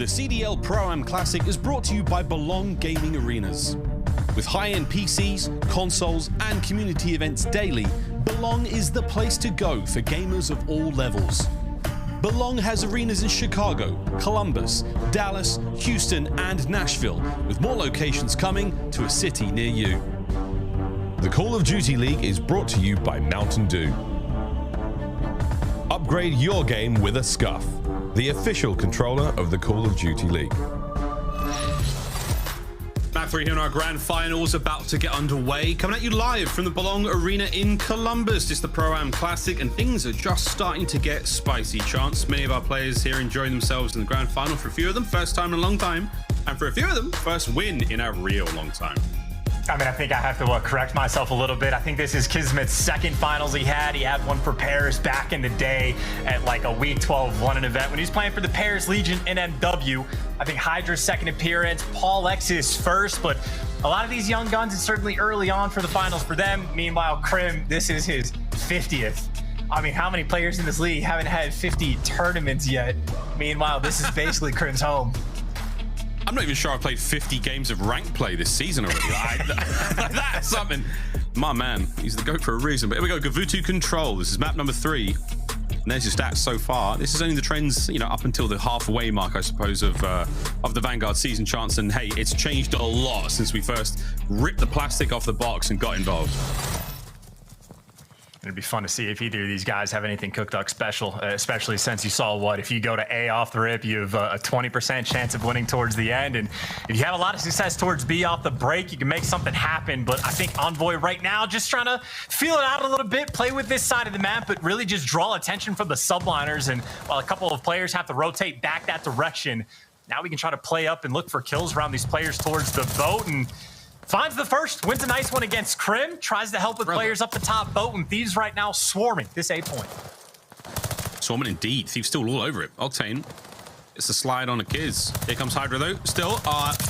The CDL Pro-Am Classic is brought to you by Belong Gaming Arenas. With high-end PCs, consoles, and community events daily, Belong is the place to go for gamers of all levels. Belong has arenas in Chicago, Columbus, Dallas, Houston, and Nashville, with more locations coming to a city near you. The Call of Duty League is brought to you by Mountain Dew. Upgrade your game with a Scuff, the official controller of the Call of Duty League. Map 3 here in our grand finals about to get underway. Coming at you live from the Belong Arena in Columbus. It's the Pro-Am Classic and things are just starting to get spicy. Chance, many of our players here enjoying themselves in the grand final. For a few of them, first time in a long time. And for a few of them, first win in a real long time. I mean, I think I have to correct myself a little bit. I think this is Kismet's second finals he had. He had one for Paris back in the day at like a week 12 London event when he was playing for the Paris Legion in MW. I think Hydra's second appearance, Paul X's first, but a lot of these young guns, it's certainly early on for the finals for them. Meanwhile, Krim, this is his 50th. I mean, how many players in this league haven't had 50 tournaments yet? Meanwhile, this is basically Krim's home. I'm not even sure I've played 50 games of rank play this season already. That's something. My man, he's the GOAT for a reason. But here we go, Gavutu Control. This is map number 3. And there's your stats so far. This is only the trends, you know, up until the halfway mark, I suppose, of the Vanguard season, Chance. And hey, it's changed a lot since we first ripped the plastic off the box and got involved. It'd be fun to see if either of these guys have anything cooked up special, especially since you saw what, if you go to A off the rip, you have a 20% chance of winning towards the end. And if you have a lot of success towards B off the break, you can make something happen. But I think Envoy right now just trying to feel it out a little bit, play with this side of the map, but really just draw attention from the Subliners. And while a couple of players have to rotate back that direction, now we can try to play up and look for kills around these players towards the boat. And finds the first, wins a nice one against Krim, tries to help with players up the top boat, and Thieves right now swarming this A point. Swarming indeed. Thieves still all over it. Octane, it's a slide on a Kiz. Here comes Hydra though. Still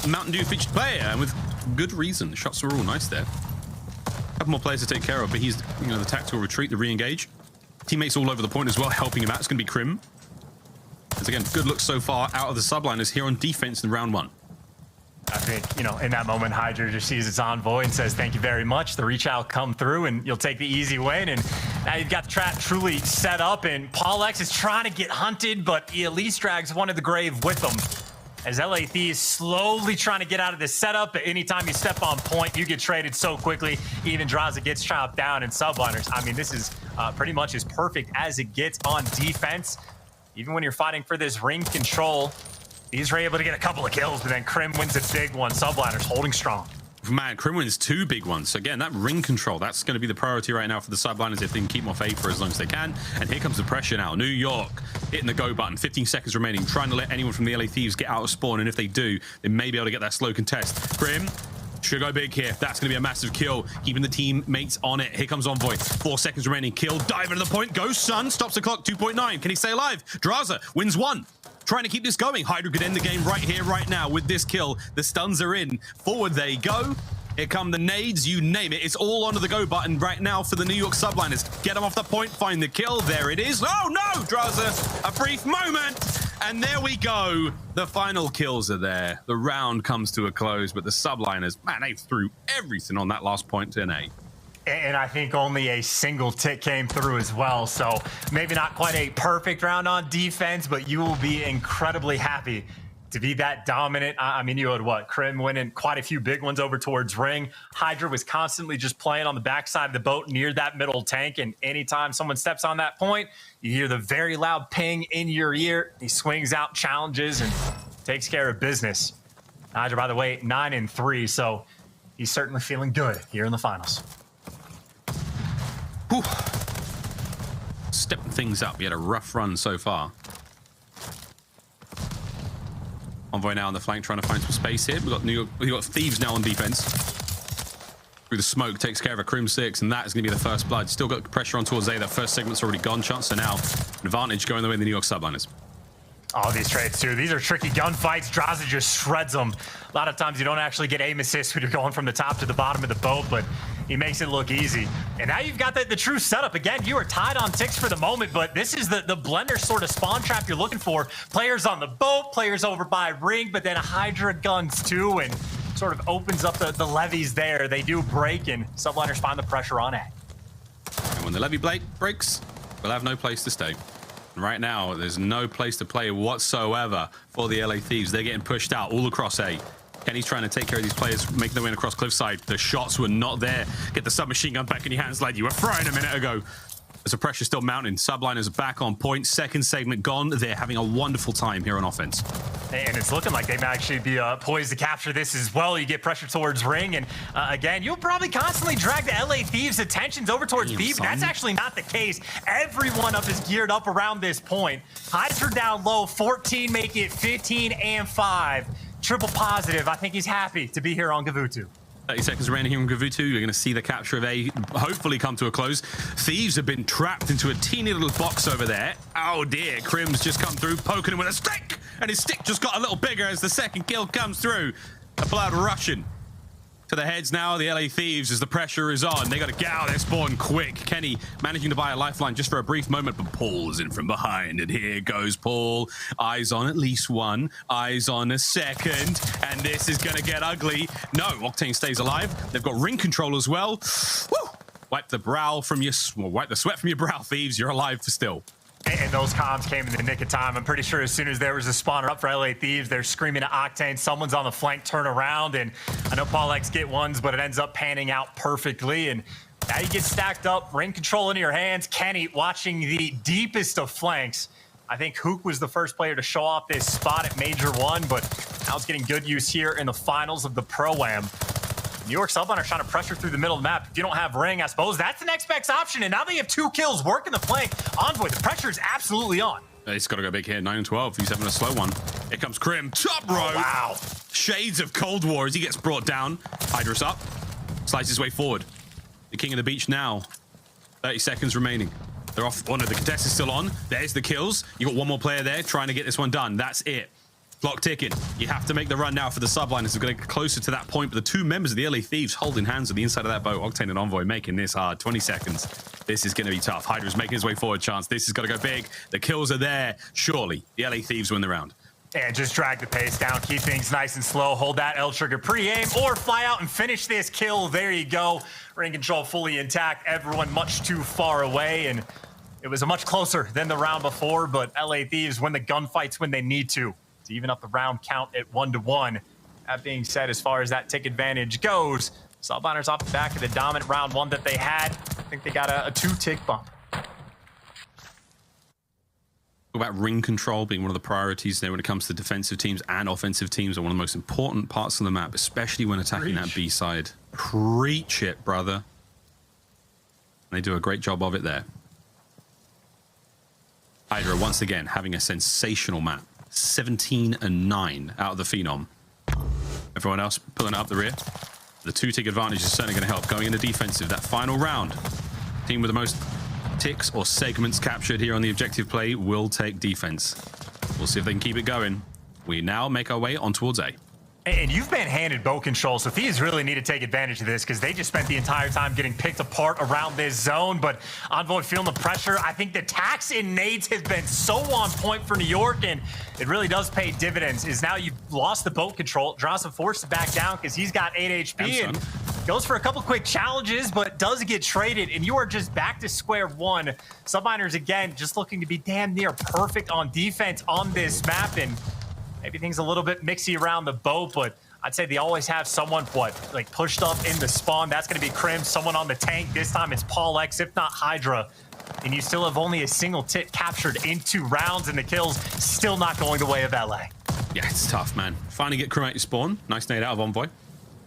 Mountain Dew featured player, and with good reason. The shots were all nice there. A couple more players to take care of, but he's, you know, the tactical retreat, the re-engage. Teammates all over the point as well, helping him out. It's going to be Krim. As again, good looks so far out of the Subliners here on defense in round 1. I think, you know, in that moment, Hydra just sees its Envoy and says, thank you very much. The reach out come through and you'll take the easy win. And now you've got the trap truly set up, and Paul X is trying to get hunted, but he at least drags one to the grave with him. As LA Thieves slowly trying to get out of this setup, but anytime you step on point, you get traded so quickly. Even Draza gets chopped down, and Subliners, I mean, this is pretty much as perfect as it gets on defense. Even when you're fighting for this ring control, These are able to get a couple of kills, but then Krim wins a big one. Subliners holding strong. Man, Krim wins 2 big ones. So again, that ring control, that's going to be the priority right now for the Subliners if they can keep them off A for as long as they can. And here comes the pressure now. New York hitting the go button. 15 seconds remaining, trying to let anyone from the LA Thieves get out of spawn. And if they do, they may be able to get that slow contest. Krim should go big here. That's going to be a massive kill, keeping the teammates on it. Here comes Envoy. 4 seconds remaining. Kill, dive into the point. Goes Sun, stops the clock. 2.9. Can he stay alive? Draza wins 1. Trying to keep this going. Hydra could end the game right here, right now with this kill. The stuns are in. Forward they go. Here come the nades, you name it. It's all onto the go button right now for the New York Subliners. Get them off the point, find the kill. There it is. Oh no, Draza, a brief moment. And there we go. The final kills are there. The round comes to a close, but the Subliners, man, they threw everything on that last point to an A. And I think only a single tick came through as well. So maybe not quite a perfect round on defense, but you will be incredibly happy to be that dominant. I mean, you had what? Krim winning quite a few big ones over towards ring. Hydra was constantly just playing on the backside of the boat near that middle tank. And anytime someone steps on that point, you hear the very loud ping in your ear. He swings out, challenges, and takes care of business. Hydra, by the way, 9-3. So he's certainly feeling good here in the finals. Whew. Stepping things up. He had a rough run so far. Envoy now on the flank, trying to find some space here. We've got Thieves now on defense. Through the smoke, takes care of a Krim 6, and that is going to be the first blood. Still got pressure on towards A. That first segment's already gone. Chance so now an advantage going the way of the New York Subliners. All these trades too. These are tricky gunfights. Draza just shreds them. A lot of times you don't actually get aim assist when you're going from the top to the bottom of the boat, but he makes it look easy. And now you've got the true setup. Again, you are tied on ticks for the moment, but this is the blender sort of spawn trap you're looking for. Players on the boat, players over by ring, but then Hydra guns too, and sort of opens up the levees there. They do break, and Subliners find the pressure on A. And when the levee breaks, we'll have no place to stay. And right now, there's no place to play whatsoever for the LA Thieves. They're getting pushed out all across A. Kenny's trying to take care of these players, making their way across cliffside. The shots were not there. Get the submachine gun back in your hands like you were throwing a minute ago. As the pressure's still mounting, Subliners back on point. Second segment gone. They're having a wonderful time here on offense. And it's looking like they might actually be poised to capture this as well. You get pressure towards ring, and again, you'll probably constantly drag the LA Thieves' attentions over towards B, but that's actually not the case. Everyone up is geared up around this point. Hydra down low, 14, make it 15 and 5. Triple positive. I think he's happy to be here on Gavutu. 30 seconds remaining here on Gavutu. You're going to see the capture of A hopefully come to a close. Thieves have been trapped into a teeny little box over there. Oh dear, Crim's just come through, poking him with a stick, and his stick just got a little bigger as the second kill comes through. A blood rushing to the heads now, the LA Thieves, as the pressure is on. They got to get out of their spawn quick. Kenny managing to buy a lifeline just for a brief moment, but Paul's in from behind, and here goes Paul. Eyes on at least one, eyes on a second, and this is going to get ugly. No, Octane stays alive. They've got ring control as well. Woo! Wipe the sweat from your brow, Thieves. You're alive for still. And those comms came in the nick of time. I'm pretty sure as soon as there was a spawner up for LA Thieves, they're screaming at Octane, someone's on the flank, turn around. And I know Paul X get ones, but it ends up panning out perfectly. And now you get stacked up, ring control into your hands. Kenny watching the deepest of flanks. I think Hook was the first player to show off this spot at Major 1, but now it's getting good use here in the finals of the Pro-Am. New York Subliners trying to pressure through the middle of the map. If you don't have ring, I suppose that's the next best option. And now they have 2 kills working the flank. Envoy, the pressure is absolutely on. It's got to go big here. 9 and 12. He's having a slow one. Here comes Crim. Top row. Oh, wow. Shades of Cold War as he gets brought down. Hydra's up. Slides his way forward. The king of the beach now. 30 seconds remaining. They're off. Oh no, the contest is still on. There's the kills. You got one more player there trying to get this one done. That's it. Clock ticking. You have to make the run now for the Subliners. They're going to get closer to that point, but the 2 members of the LA Thieves holding hands on the inside of that boat. Octane and Envoy making this hard. 20 seconds. This is going to be tough. Hydra's making his way forward. Chance. This has got to go big. The kills are there. Surely the LA Thieves win the round. And just drag the pace down. Keep things nice and slow. Hold that L trigger pre-aim or fly out and finish this kill. There you go. Ring control fully intact. Everyone much too far away. And it was a much closer than the round before, but LA Thieves win the gunfights when they need to even up the round count at 1-1. That being said, as far as that tick advantage goes, Subliners off the back of the dominant round 1 that they had. I think they got a 2-tick bump. Talk about ring control being one of the priorities there when it comes to defensive teams and offensive teams, are one of the most important parts of the map, especially when attacking that B side. Preach it, brother. They do a great job of it there. Hydra once again having a sensational map. 17 and 9 out of the Phenom. Everyone else pulling up the rear. The 2-tick advantage is certainly going to help going into defensive. That final round, team with the most ticks or segments captured here on the objective play will take defense. We'll see if they can keep it going. We now make our way on towards A. And you've been handed boat control, so Thieves really need to take advantage of this because they just spent the entire time getting picked apart around this zone. But Envoy feeling the pressure. I think the tax in nades has been so on point for New York, and it really does pay dividends. Is now you've lost the boat control. Drawson forced to back down because he's got 8 HP and goes for a couple quick challenges, but does get traded, and you are just back to square one. Subliners, again, just looking to be damn near perfect on defense on this map, and maybe things a little bit mixy around the boat, but I'd say they always have someone, like pushed up in the spawn. That's going to be Crim, someone on the tank. This time it's Paul X, if not Hydra. And you still have only a single tick captured in 2 rounds, and the kills still not going the way of LA. Yeah, it's tough, man. Finally get Crim out your spawn. Nice nade out of Envoy.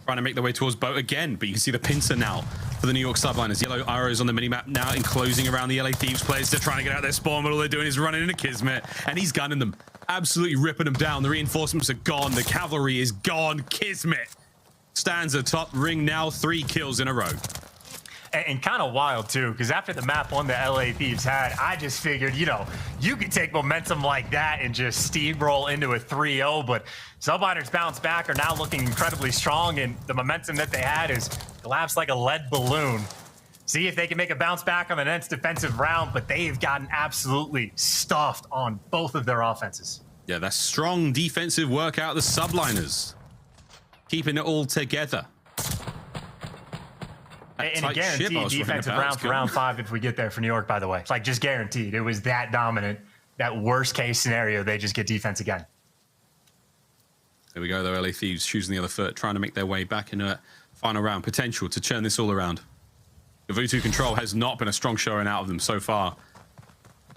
Trying to make their way towards boat again, but you can see the pincer now for the New York Subliners. Yellow arrows on the minimap now enclosing around the LA Thieves players. They're trying to get out their spawn, but all they're doing is running into Kismet, and he's gunning them. Absolutely ripping them down. The reinforcements are gone. The cavalry is gone. Kismet stands atop ring now. 3 kills in a row. And kind of wild, too, because after the map 1 that LA Thieves had, I just figured, you know, you could take momentum like that and just steamroll into a 3-0, but Subliners bounce back, are now looking incredibly strong, and the momentum that they had is collapse like a lead balloon. See if they can make a bounce back on the next defensive round, but they've gotten absolutely stuffed on both of their offenses. Yeah, that's strong defensive work out of the Subliners. Keeping it all together. And a guaranteed defensive round for round 5 if we get there for New York, by the way. It's like just guaranteed. It was that dominant. That worst case scenario, they just get defense again. There we go, though. LA Thieves choosing the other foot, trying to make their way back in a final round. Potential to turn this all around. Gavutu Control has not been a strong showing out of them so far.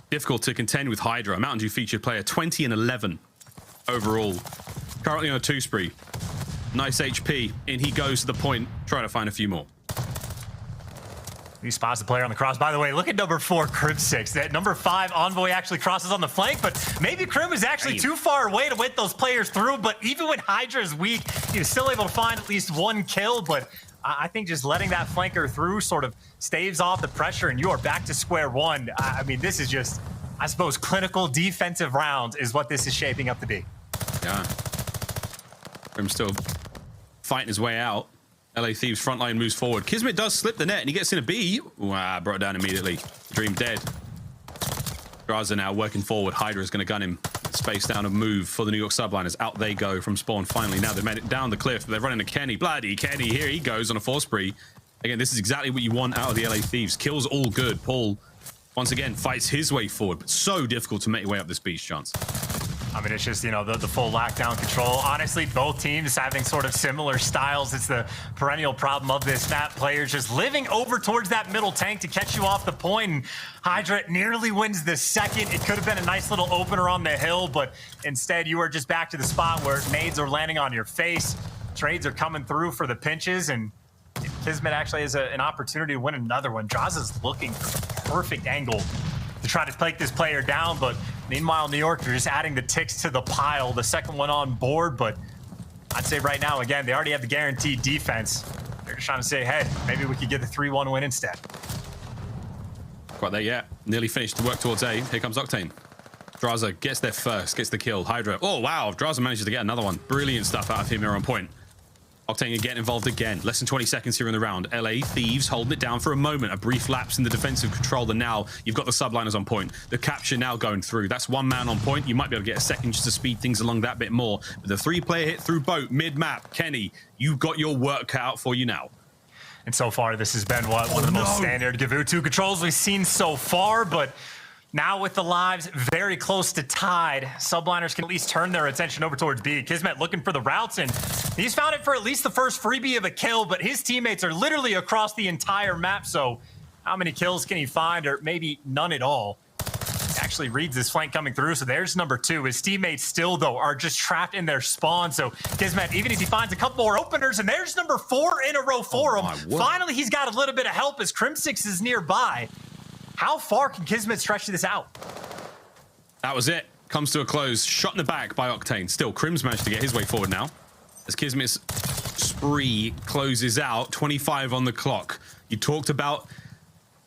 Difficult to contend with Hydra. Mountain Dew featured player 20 and 11 overall. Currently on a 2 spree. Nice HP. In he goes to the point, trying to find a few more. He spots the player on the cross. By the way, look at number 4, Crim6. That number 5 Envoy actually crosses on the flank, but maybe Crim is actually too far away to wet those players through. But even when Hydra is weak, he was still able to find at least 1 kill. But I think just letting that flanker through sort of staves off the pressure, and you are back to square one. I mean, this is just, I suppose, clinical defensive round is what this is shaping up to be. Yeah. Crim still fighting his way out. LA Thieves front line moves forward. Kismet does slip the net and he gets in a B. Wow, brought it down immediately. Dream dead. Draza now working forward. Hydra is going to gun him. Space down a move for the New York Subliners. Out they go from spawn finally. Now they've made it down the cliff. They're running to Kenny. Bloody Kenny. Here he goes on a 4 spree. Again, this is exactly what you want out of the LA Thieves. Kills all good. Paul, once again, fights his way forward. But so difficult to make your way up this beach, Chance. I mean, it's just, you know, the full lockdown control. Honestly, both teams having sort of similar styles. It's the perennial problem of this map. Players just living over towards that middle tank to catch you off the point. And Hydra nearly wins the second. It could have been a nice little opener on the hill, but instead you are just back to the spot where nades are landing on your face. Trades are coming through for the pinches, and Kismet actually has an opportunity to win another one. Draza's looking for the perfect angle to try to take this player down, but meanwhile, New York are just adding the ticks to the pile. The second one on board, but I'd say right now, again, they already have the guaranteed defense. They're just trying to say, hey, maybe we could get the 3-1 win instead. Quite there yet. Nearly finished to work towards A. Here comes Octane. Draza gets there first, gets the kill. Hydra. Oh, wow. Draza manages to get another one. Brilliant stuff out of him here on point. Octane getting involved again. Less than 20 seconds here in the round. LA Thieves holding it down for a moment. A brief lapse in the defensive control. And now you've got the Subliners on point. The capture now going through. That's 1 man on point. You might be able to get a second just to speed things along that bit more. But the 3-player hit through boat mid-map. Kenny, you've got your work cut out for you now. And so far, this has been one of the most standard Gavutu controls we've seen so far. But now with the lives very close to tied, Subliners can at least turn their attention over towards B. Kismet looking for the routes, and he's found it for at least the first freebie of a kill, but his teammates are literally across the entire map, so how many kills can he find? Or maybe none at all. He actually reads this flank coming through, so there's number 2. His teammates still, though, are just trapped in their spawn, so Kismet, even if he finds a couple more openers, and there's number 4 in a row for him. Finally, he's got a little bit of help as Crim6 is nearby. How far can Kismet stretch this out? That was it. Comes to a close. Shot in the back by Octane. Still, Crim's managed to get his way forward now. As Kismet's spree closes out. 25 on the clock. You talked about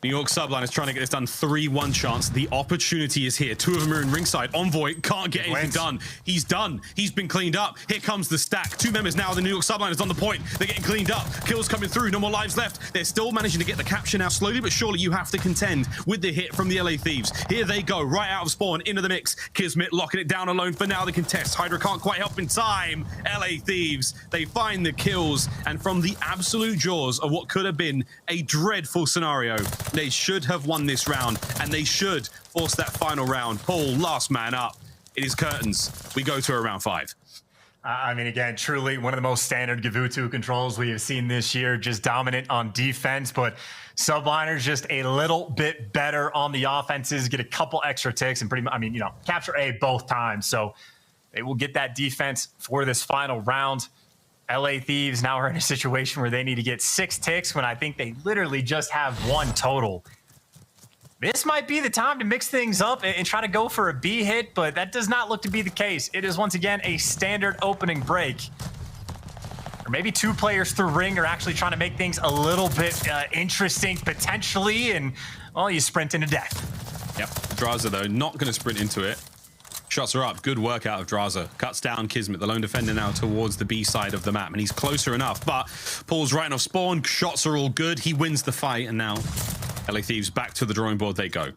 New York Subliners trying to get this done. 3-1 chance. The opportunity is here. 2 of them are in ringside. Envoy can't get anything done. He's done. He's been cleaned up. Here comes the stack. 2 members now. The New York Subliners on the point. They're getting cleaned up. Kills coming through. No more lives left. They're still managing to get the capture now. Slowly but surely you have to contend with the hit from the LA Thieves. Here they go. Right out of spawn. Into the mix. Kismet locking it down alone for now. The contest. Hydra can't quite help in time. LA Thieves. They find the kills. And from the absolute jaws of what could have been a dreadful scenario, they should have won this round, and they should force that final round. Paul, last man up. It is curtains. We go to a round 5. I mean, again, truly one of the most standard Gavutu controls we have seen this year. Just dominant on defense, but Subliners just a little bit better on the offenses. Get a couple extra ticks and pretty much, I mean, you know, capture A both times. So they will get that defense for this final round. LA Thieves now are in a situation where they need to get 6 ticks when I think they literally just have 1 total. This might be the time to mix things up and try to go for a B hit, but that does not look to be the case. It is once again a standard opening break. Or maybe 2 players through ring are actually trying to make things a little bit interesting potentially, and well, you sprint into death. Yep, Draza though, not going to sprint into it. Shots are up. Good work out of Draza. Cuts down Kismet, the lone defender now towards the B side of the map. And he's closer enough, but Paul's right off spawn. Shots are all good. He wins the fight. And now LA Thieves back to the drawing board they go.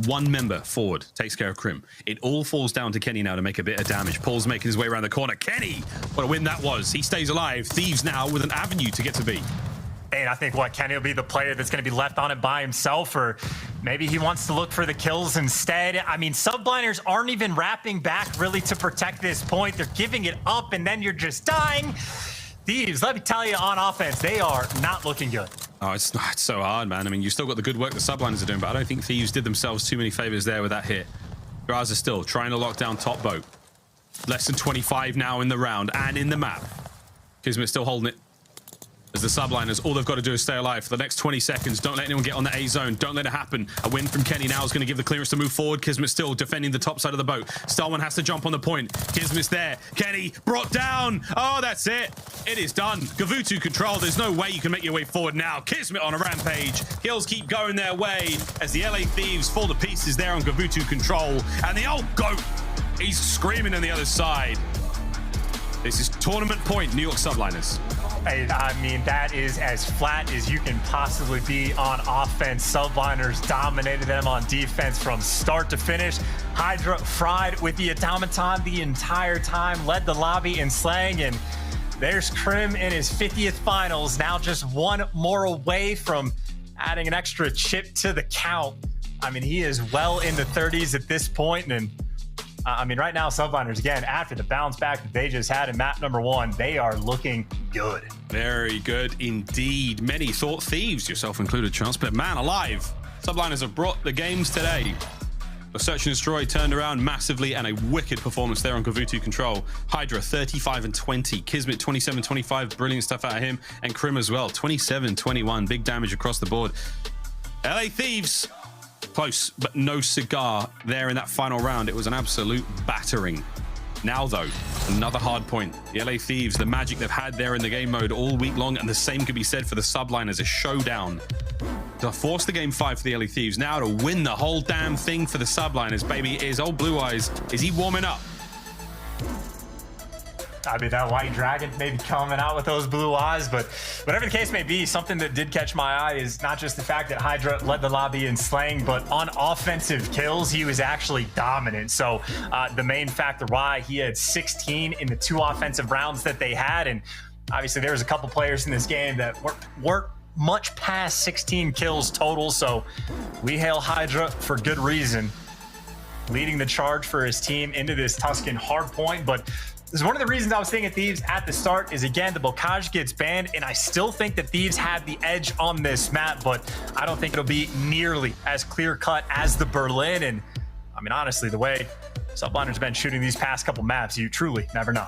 One member forward takes care of Crim. It all falls down to Kenny now to make a bit of damage. Paul's making his way around the corner. Kenny, what a win that was. He stays alive. Thieves now with an avenue to get to B. And I think Kenny will be the player that's going to be left on it by himself, or maybe he wants to look for the kills instead. I mean, Subliners aren't even wrapping back really to protect this point. They're giving it up, and then you're just dying. Thieves, let me tell you, on offense, they are not looking good. Oh, it's so hard, man. I mean, you've still got the good work the Subliners are doing, but I don't think Thieves did themselves too many favors there with that hit. Graza still trying to lock down top boat. Less than 25 now in the round and in the map. Kismet still holding it. As the Subliners, all they've got to do is stay alive for the next 20 seconds. Don't let anyone get on the A zone. Don't let it happen. A win from Kenny now is going to give the clearance to move forward. Kismet still defending the top side of the boat. Star1 has to jump on the point. Kismet's there. Kenny brought down. Oh, that's it. It is done. Gavutu Control. There's no way you can make your way forward now. Kismet on a rampage. Kills keep going their way as the LA Thieves fall to pieces there on Gavutu Control. And the old GOAT, he's screaming on the other side. This is tournament point, New York Subliners. I mean, that is as flat as you can possibly be on offense. Subliners dominated them on defense from start to finish. Hydra fried with the automaton the entire time, led the lobby in slaying, and there's Crim in his 50th finals, now just one more away from adding an extra chip to the count. I mean, he is well in the 30s at this point, and I mean, right now, Subliners, again, after the bounce back that they just had in map number 1, they are looking good. Very good indeed. Many thought Thieves, yourself included, Chance, but man alive, Subliners have brought the games today. The Search and Destroy turned around massively, and a wicked performance there on Gavutu Control. Hydra 35-20, Kismet 27-25, brilliant stuff out of him, and Crim as well 27-21, big damage across the board. LA Thieves, close, but no cigar there in that final round. It was an absolute battering. Now, though, another hard point. The LA Thieves, the magic they've had there in the game mode all week long, and the same could be said for the Subliners, a showdown to force the game 5 for the LA Thieves. Now to win the whole damn thing for the Subliners, baby. Is old Blue Eyes, is he warming up? I mean, that white dragon maybe coming out with those blue eyes, but whatever the case may be, something that did catch my eye is not just the fact that Hydra led the lobby in slaying, but on offensive kills, he was actually dominant. So the main factor why he had 16 in the 2 offensive rounds that they had, and obviously there was a couple players in this game that weren't much past 16 kills total, so we hail Hydra for good reason, leading the charge for his team into this Tuscan Hardpoint. But this is one of the reasons I was thinking Thieves at the start is, again, the Bocage gets banned, and I still think that Thieves had the edge on this map, but I don't think it'll be nearly as clear-cut as the Berlin. And I mean, honestly, the way Subliners been shooting these past couple maps, you truly never know.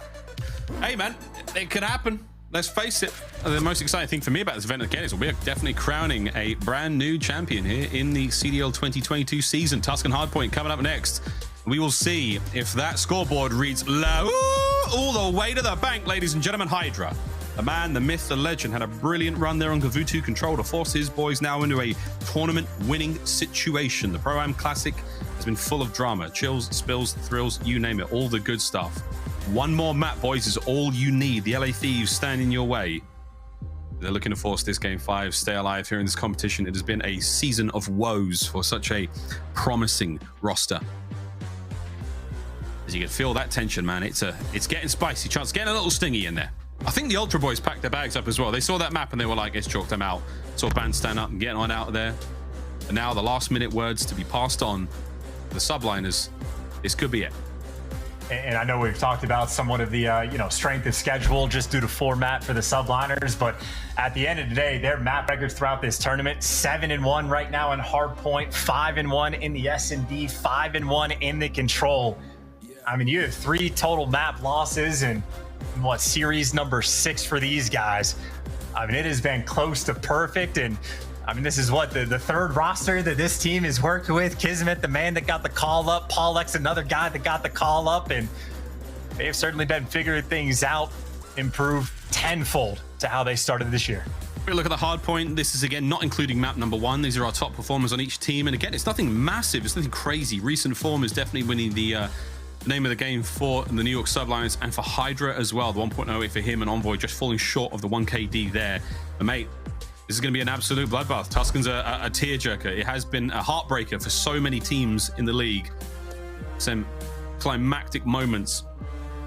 Hey, man, it could happen. Let's face it. The most exciting thing for me about this event, again, is we're definitely crowning a brand new champion here in the CDL 2022 season. Tuscan Hardpoint coming up next. We will see if that scoreboard reads low all the way to the bank, ladies and gentlemen. Hydra, the man, the myth, the legend, had a brilliant run there on Gavutu Control to force his boys now into a tournament-winning situation. The Pro-Am Classic has been full of drama, chills, spills, thrills, you name it, all the good stuff. One more map, boys, is all you need. The LA Thieves stand in your way. They're looking to force this game 5, stay alive here in this competition. It has been a season of woes for such a promising roster. As you can feel that tension, man, it's getting spicy. Chance getting a little stingy in there. I think the Ultra Boys packed their bags up as well. They saw that map and they were like, it's chalked them out. Saw Band stand up and getting on out of there. And now the last minute words to be passed on to the Subliners. This could be it. And I know we've talked about somewhat of the strength of schedule just due to format for the Subliners, but at the end of the day, their map records throughout this tournament: 7-1 right now in Hardpoint, 5-1 in the S&D, 5-1 in the Control. I mean, you have 3 total map losses, and what, series number 6 for these guys. I mean, it has been close to perfect, and I mean, this is what, the 3rd roster that this team has worked with. Kismet, the man that got the call up. Paul X, another guy that got the call up, and they've certainly been figuring things out, improved tenfold to how they started this year. We look at the hard point. This is, again, not including map number 1. These are our top performers on each team, and again, it's nothing massive. It's nothing crazy. Recent form is definitely winning the the name of the game for the New York Subliners and for Hydra as well. The 1.08 for him and Envoy just falling short of the 1KD there. But mate, this is going to be an absolute bloodbath. Tuscan's a tearjerker. It has been a heartbreaker for so many teams in the league. Some climactic moments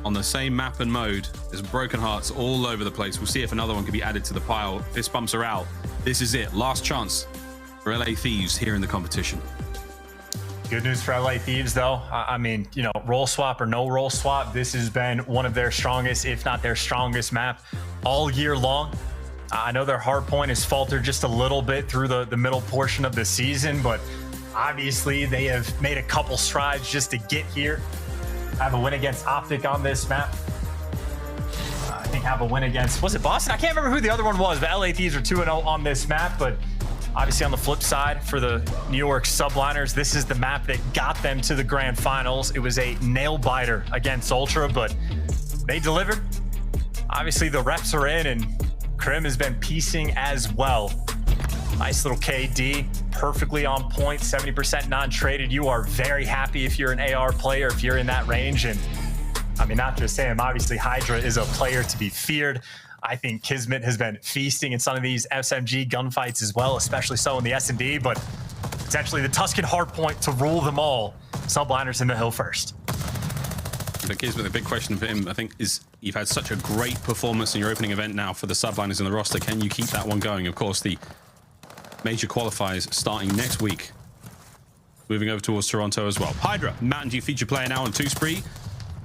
on the same map and mode. There's broken hearts all over the place. We'll see if another one can be added to the pile. Fist bumps are out. This is it. Last chance for LA Thieves here in the competition. Good news for LA Thieves, though. I mean, you know, roll swap or no roll swap, this has been one of their strongest, if not their strongest map all year long. I know their hardpoint has faltered just a little bit through the middle portion of the season, but obviously they have made a couple strides just to get here. Have a win against OpTic on this map. I think have a win against, was it Boston? I can't remember who the other one was, but LA Thieves are 2-0 on this map. But obviously on the flip side for the New York Subliners, this is the map that got them to the grand finals. It was a nail biter against Ultra, but they delivered. Obviously the reps are in and Krim has been piecing as well. Nice little KD, perfectly on point, 70% non-traded. You are very happy if you're an AR player, if you're in that range. And I mean, not just him, obviously Hydra is a player to be feared. I think Kismet has been feasting in some of these SMG gunfights as well, especially so in the S&D, but potentially the Tuscan Hardpoint to rule them all. Subliners in the hill first. But Kismet, the big question for him, I think, is you've had such a great performance in your opening event now for the Subliners in the roster. Can you keep that one going? Of course, the major qualifiers starting next week. Moving over towards Toronto as well. Hydra, Mountain Dew feature player now on 2 spree.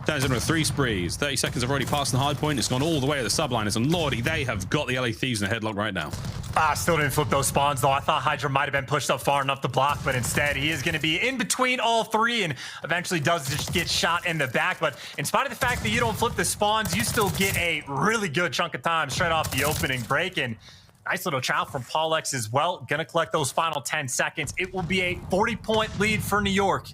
Turns into a 3 sprees. 30 seconds have already passed the hard point. It's gone all the way to the Subliners. And lordy, they have got the LA Thieves in a headlock right now. Still didn't flip those spawns, though. I thought Hydra might have been pushed up far enough to block, but instead he is going to be in between all three and eventually does just get shot in the back. But in spite of the fact that you don't flip the spawns, you still get a really good chunk of time straight off the opening break. And nice little chow from Paulex as well. Gonna collect those final 10 seconds. It will be a 40-point lead for New York.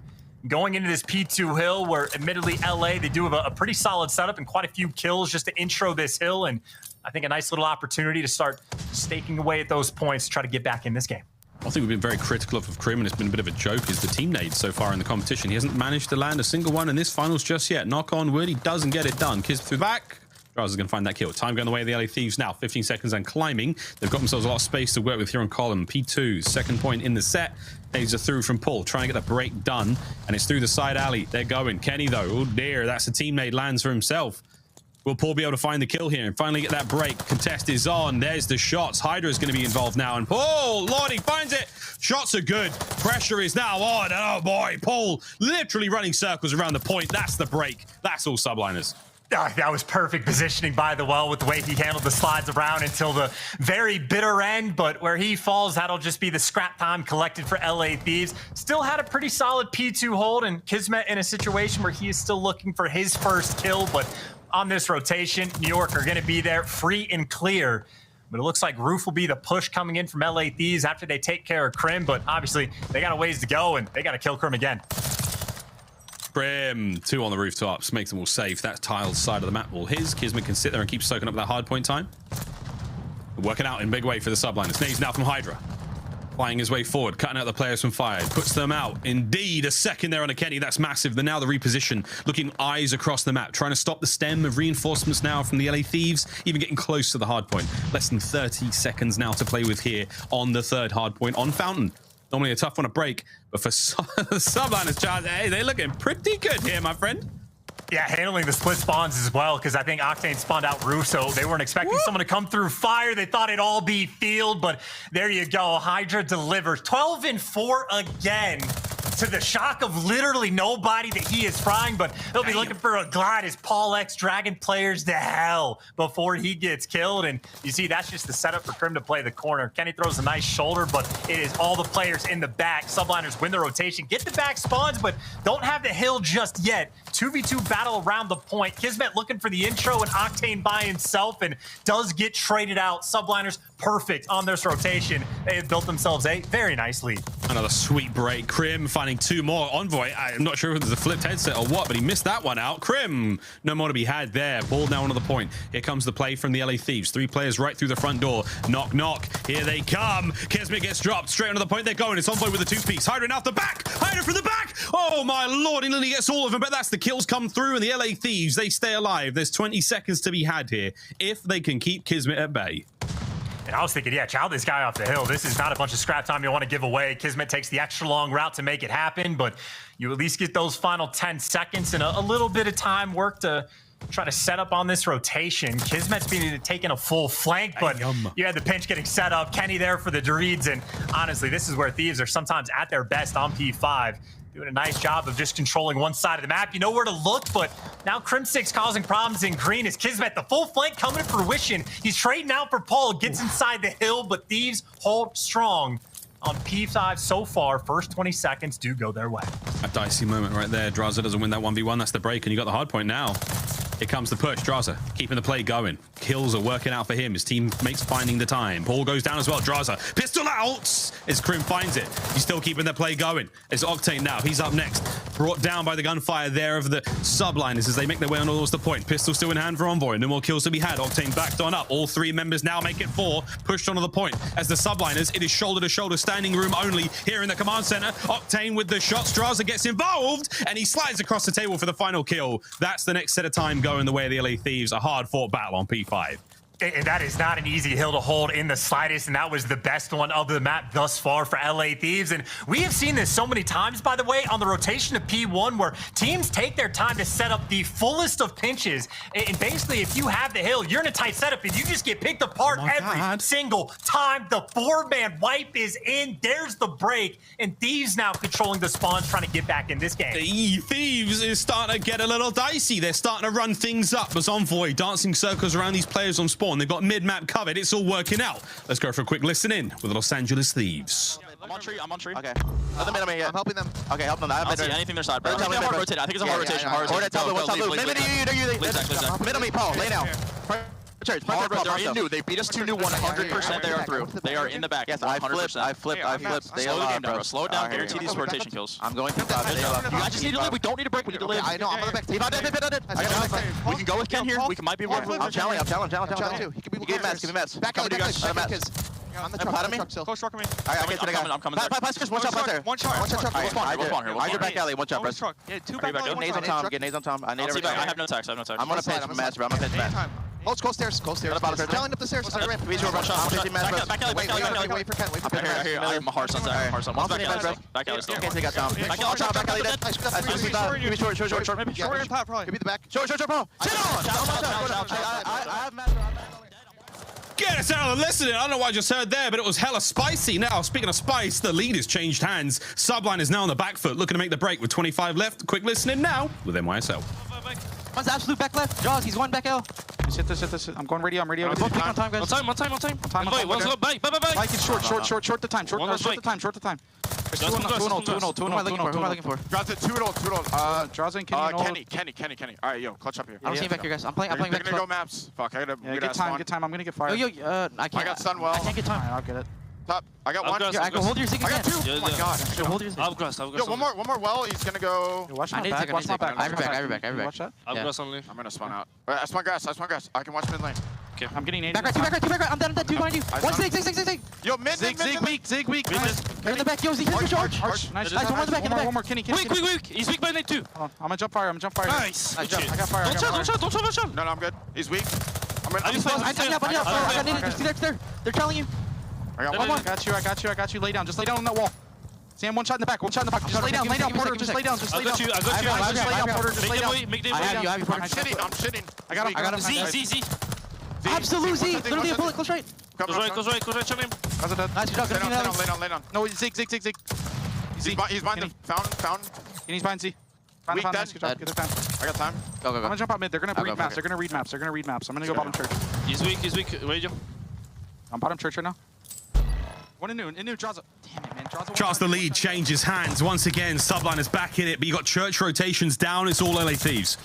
Going into this P2 hill, where admittedly LA, they do have a pretty solid setup and quite a few kills just to intro this hill. And I think a nice little opportunity to start staking away at those points to try to get back in this game. I think we've been very critical of Krim, and it's been a bit of a joke, is the team nade so far in the competition. He hasn't managed to land a single one in this finals just yet. Knock on wood, he doesn't get it done. Kids through the back. Charles is going to find that kill. Time going the way of the LA Thieves now. 15 seconds and climbing. They've got themselves a lot of space to work with here on column. P2, second point in the set. Taser through from Paul, trying to get the break done. And it's through the side alley. They're going. Kenny, though. Oh, dear. That's a teammate. Lands for himself. Will Paul be able to find the kill here and finally get that break? Contest is on. There's the shots. Hydra is going to be involved now. And Paul, Lord, he finds it. Shots are good. Pressure is now on. Oh, boy. Paul literally running circles around the point. That's the break. That's all Subliners. That was perfect positioning by the well with the way he handled the slides around until the very bitter end. But where he falls, that'll just be the scrap time collected for LA Thieves. Still had a pretty solid P2 hold, and Kismet in a situation where he is still looking for his first kill. But on this rotation, New York are going to be there free and clear. But it looks like Roof will be the push coming in from LA Thieves after they take care of Krim. But obviously, they got a ways to go, and they got to kill Krim again. Krim, 2 on the rooftops, makes them all safe. That tiled side of the map all his. Kismet can sit there and keep soaking up that hard point time. Working out in big way for the Subliners. Nays now from Hydra. Flying his way forward, cutting out the players from fire. Puts them out. Indeed, a second there on a Kenny. That's massive. They're now the reposition. Looking eyes across the map. Trying to stop the stem of reinforcements now from the LA Thieves. Even getting close to the hard point. Less than 30 seconds now to play with here on the third hard point on Fountain. Normally a tough one to break, but for Subliners, Charles, hey, they're looking pretty good here, my friend. Yeah, handling the split spawns as well, because I think Octane spawned out Roof, so they weren't expecting someone to come through fire. They thought it'd all be field, but there you go. Hydra delivers 12 and 4 again, to the shock of literally nobody that he is frying, but he'll be looking for a glide as Paul X dragging players to hell before he gets killed. And you see, that's just the setup for Krim to play the corner. Kenny throws a nice shoulder, but it is all the players in the back. Subliners win the rotation, get the back spawns, but don't have the hill just yet. 2v2 battle around the point. Kismet looking for the intro, and Octane by himself, and does get traded out. Subliners perfect on this rotation. They have built themselves a very nice lead. Another sweet break. Crim finding 2 more. Envoy, I'm not sure if there's a flipped headset or what, but he missed that one out. Crim, no more to be had there. Ball now onto the point. Here comes the play from the LA Thieves. 3 players right through the front door. Knock, knock. Here they come. Kismet gets dropped. Straight onto the point they're going. It's Envoy with a 2-piece. Hydra out the back. Hydra from the back. Oh, my Lord. He nearly gets all of them, but that's the kills come through, and the LA Thieves, they stay alive. There's 20 seconds to be had here if they can keep Kismet at bay. And I was thinking, yeah, chow this guy off the hill. This is not a bunch of scrap time you want to give away. Kismet takes the extra long route to make it happen, but you at least get those final 10 seconds and a little bit of time work to try to set up on this rotation. Kismet's being taking a full flank, but you had the pinch getting set up. Kenny there for the Dreeds, and honestly, this is where Thieves are sometimes at their best on P5. Doing a nice job of just controlling one side of the map. You know where to look, but now Crimsix causing problems in green as Kismet, the full flank coming to fruition. He's trading out for Paul, gets inside the hill, but Thieves hold strong on P5 so far. First 20 seconds do go their way. A dicey moment right there. Draza doesn't win that 1v1. That's the break, and you got the hard point now. Here comes the push. Draza keeping the play going. Kills are working out for him. His teammates finding the time. Paul goes down as well. Draza, pistol out as Crim finds it. He's still keeping the play going. It's Octane now. He's up next. Brought down by the gunfire there of the Subliners as they make their way on towards the point. Pistol still in hand for Envoy. No more kills to be had. Octane backed on up. All 3 members now make it 4. Pushed onto the point. As the Subliners, it is shoulder to shoulder, standing room only here in the command center. Octane with the shots. Draza gets involved and he slides across the table for the final kill. That's the next set of time going the way of the LA Thieves. A hard-fought battle on P5. And that is not an easy hill to hold in the slightest, and that was the best one of the map thus far for LA Thieves. And we have seen this so many times, by the way, on the rotation of P1, where teams take their time to set up the fullest of pinches. And basically, if you have the hill, you're in a tight setup, and you just get picked apart every single time. The 4-man wipe is in. There's the break, and Thieves now controlling the spawns, trying to get back in this game. The Thieves is starting to get a little dicey. They're starting to run things up as Envoy dancing circles around these players on spawn. They've got mid-map covered. It's all working out. Let's go for a quick listen in with the Los Angeles Thieves. I'm on tree. I'm on tree. Okay. Nothing mid on me yet. I'm helping them. Okay, help them. I don't see anything their side, bro. I think it's a hard rotate. I think it's a hard rotation. Hard rotation. Mid on me, Paul. Lay down. They're in new. They beat us 2-new 100%. They are through. They are in the back. Yes, I flipped. Slow the game down, bro. Slow it down. Guarantee these rotation kills. I'm going to I just need to live. We don't need to break. We need to live. I know. I'm on the back. We can go with Ken here. We might be worth it. I'm challenging. Give me mats. Back out, guys. On the truck still. Close truck on me. I'm coming there. Pass, one shot there. One shot. We'll spawn here. I get back alley, one shot, bro. Yeah, 2 back alley. Nades on Tom. Get nades on Tom. I need I have no tax. I'm gonna pinch mats, bro. I'm gonna pinch mats. Close stairs. Telling up the stairs. Back alley. Wait for Ken. Here, I have my heart son. One's back alley still. Okay, they got down. Back alley dead. Give me short, maybe. Short and top, probably. Give me the back. Short, bro. Sit on. I have mats. Get us out of the listening. I don't know what I just heard there, but it was hella spicy. Now, speaking of spice, the lead has changed hands. Subline is now on the back foot, looking to make the break with 25 left. Quick listening now with NYSL. One's absolute back left. Jaws, he's 1 back L. Hit this. I'm going radio. I'm radio. Both on time, guys. One time. One's low. Bye. Mike is short the time. Short the time. 2-0. Who am I looking for? Draws it 2-0. Draws in Kenny. All right, yo, clutch up here. I don't see him back here, guys. I'm playing back. They're gonna go maps. Fuck, I gotta get time. I'm gonna get fired. I can't. I got Sunwell. I can't get time. Alright, I'll get it. Top. I got one. I go hold your zig I got again. 2. Oh my god. Hold your zig. Yo, one more well. He's gonna go. Watch I my need back. to Watch my back. I have your back. Watch that. I'm gonna spawn out. I spawn grass. I can watch mid lane. Okay. I'm getting Back right. I'm dead. 2 behind you. One zig. Yo, mid. Zig weak. You're in the back. Yo, zig. Here's your charge. Arch. Nice. One in the back. One more. Kenny. Quick. He's weak by lane 2. I'm gonna jump fire. Nice. I got fire. Don't shot. No, I'm good. He's weak. I got They're telling you. I got One one. I got you. Lay down. Just lay down on that wall. Sam, one shot in the back. Just lay down, Porter. Just lay down. I got you. Just lay down, Porter. Just lay down. I have you, Porter. I'm shitting. I got him. Z. Absolute Z. Literally a bullet. Close right. Goes right. Check him. How's it dead? Nice job. Lay down. No, Zig. He's behind the fountain. He's behind Z. Weak dead. Good job. Get the fan. I got time. Go. I'm gonna jump out mid. They're gonna Go, read go, maps. go. They're gonna read maps. I'm gonna go bottom church. He's weak. Where you? I'm bottom church right now. One in new. Draws. Damn it, man. Charles the lead changes hands once again. Subline is back in it, but you got church rotations down. It's all LA Thieves.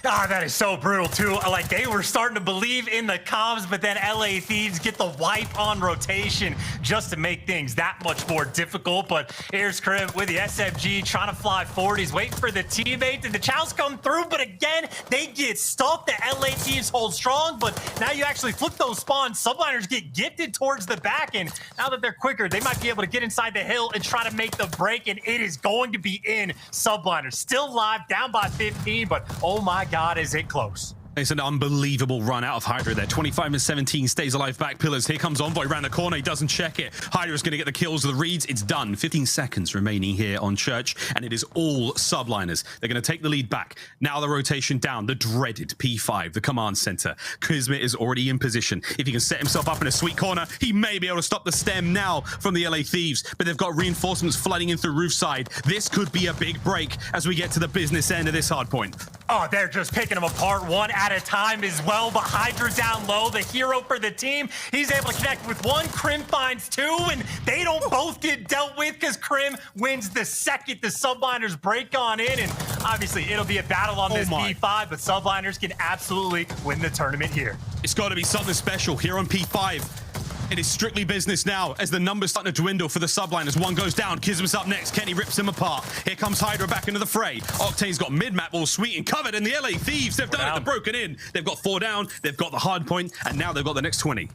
Ah, that is so brutal too. Like, they were starting to believe in the comms, but then LA Thieves get the wipe on rotation just to make things that much more difficult. But here's Krim with the SMG trying to fly forward. He's waiting for the teammate, and the chows come through, but again, they get stuck. The LA Thieves hold strong, but now you actually flip those spawns. Subliners get gifted towards the back, and now that they're quicker, they might be able to get inside the hill and try to make the break, and it is going to be in. Subliners still live, down by 15, but oh my God, is it close. It's an unbelievable run out of Hydra there. 25-17 stays alive back pillars. Here comes Envoy around the corner. He doesn't check it. Hydra's going to get the kills of the reads. It's done. 15 seconds remaining here on Church, and it is all Subliners. They're going to take the lead back. Now the rotation down. The dreaded P5, the command center. Kismet is already in position. If he can set himself up in a sweet corner, he may be able to stop the stem now from the LA Thieves, but they've got reinforcements flooding in through roof side. This could be a big break as we get to the business end of this hard point. Oh, they're just picking them apart one at a time as well, but Hydra's down low, the hero for the team. He's able to connect with one, Krim finds two, and they don't both get dealt with because Krim wins the second. The Subliners break on in, and obviously it'll be a battle on this P5, but Subliners can absolutely win the tournament here. It's got to be something special here on P5. It is strictly business now as the numbers starting to dwindle for the Subliners. One goes down, Kismet's up next. Kenny rips him apart. Here comes Hydra back into the fray. Octane's got mid-map all sweet and covered, and the LA Thieves, they've done it. They're broken in. They've got 4 down. They've got the hard point, and now they've got the next 20.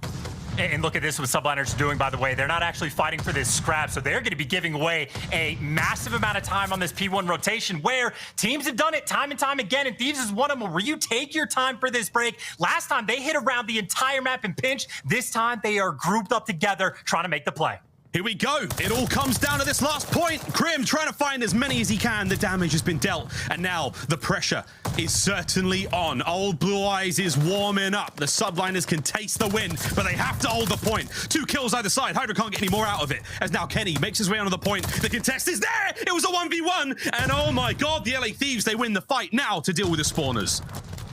And look at this, what Subliners are doing, by the way. They're not actually fighting for this scrap, so they're going to be giving away a massive amount of time on this P1 rotation, where teams have done it time and time again, and Thieves is one of them where you take your time for this break. Last time, they hit around the entire map and pinch. This time, they are grouped up together, trying to make the play. Here we go. It all comes down to this last point. Krim trying to find as many as he can. The damage has been dealt, and now the pressure is certainly on. Old Blue Eyes is warming up. The Subliners can taste the win, but they have to hold the point. 2 kills either side. Hydra can't get any more out of it, as now Kenny makes his way onto the point. The contest is there. It was a 1v1, and oh my God, the LA Thieves, they win the fight now to deal with the spawners.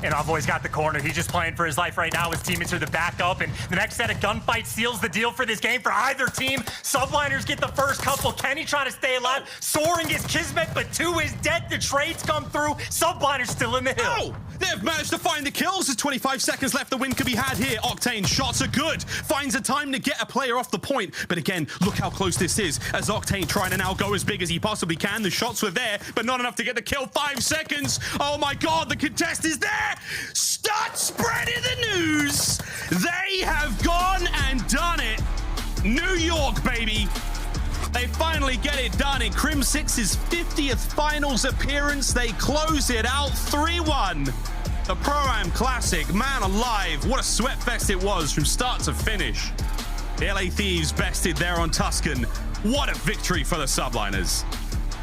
And Envoy's got the corner. He's just playing for his life right now. His teammates are the backup, and the next set of gunfights seals the deal for this game for either team. Subliners get the first couple. Kenny trying to stay alive. Soaring is Kismet, but 2 is dead. The trades come through. Subliners still in the hill. Oh, they've managed to find the kills. There's 25 seconds left. The win could be had here. Octane, shots are good. Finds a time to get a player off the point. But again, look how close this is. As Octane trying to now go as big as he possibly can. The shots were there, but not enough to get the kill. 5 seconds. Oh my God, the contest is there. Start spreading the news. They have gone and done it. New York, baby. They finally get it done in Crim6's 50th finals appearance. They close it out 3-1. The Pro-Am Classic, man alive. What a sweat fest it was from start to finish. The LA Thieves bested there on Tuscan. What a victory for the Subliners.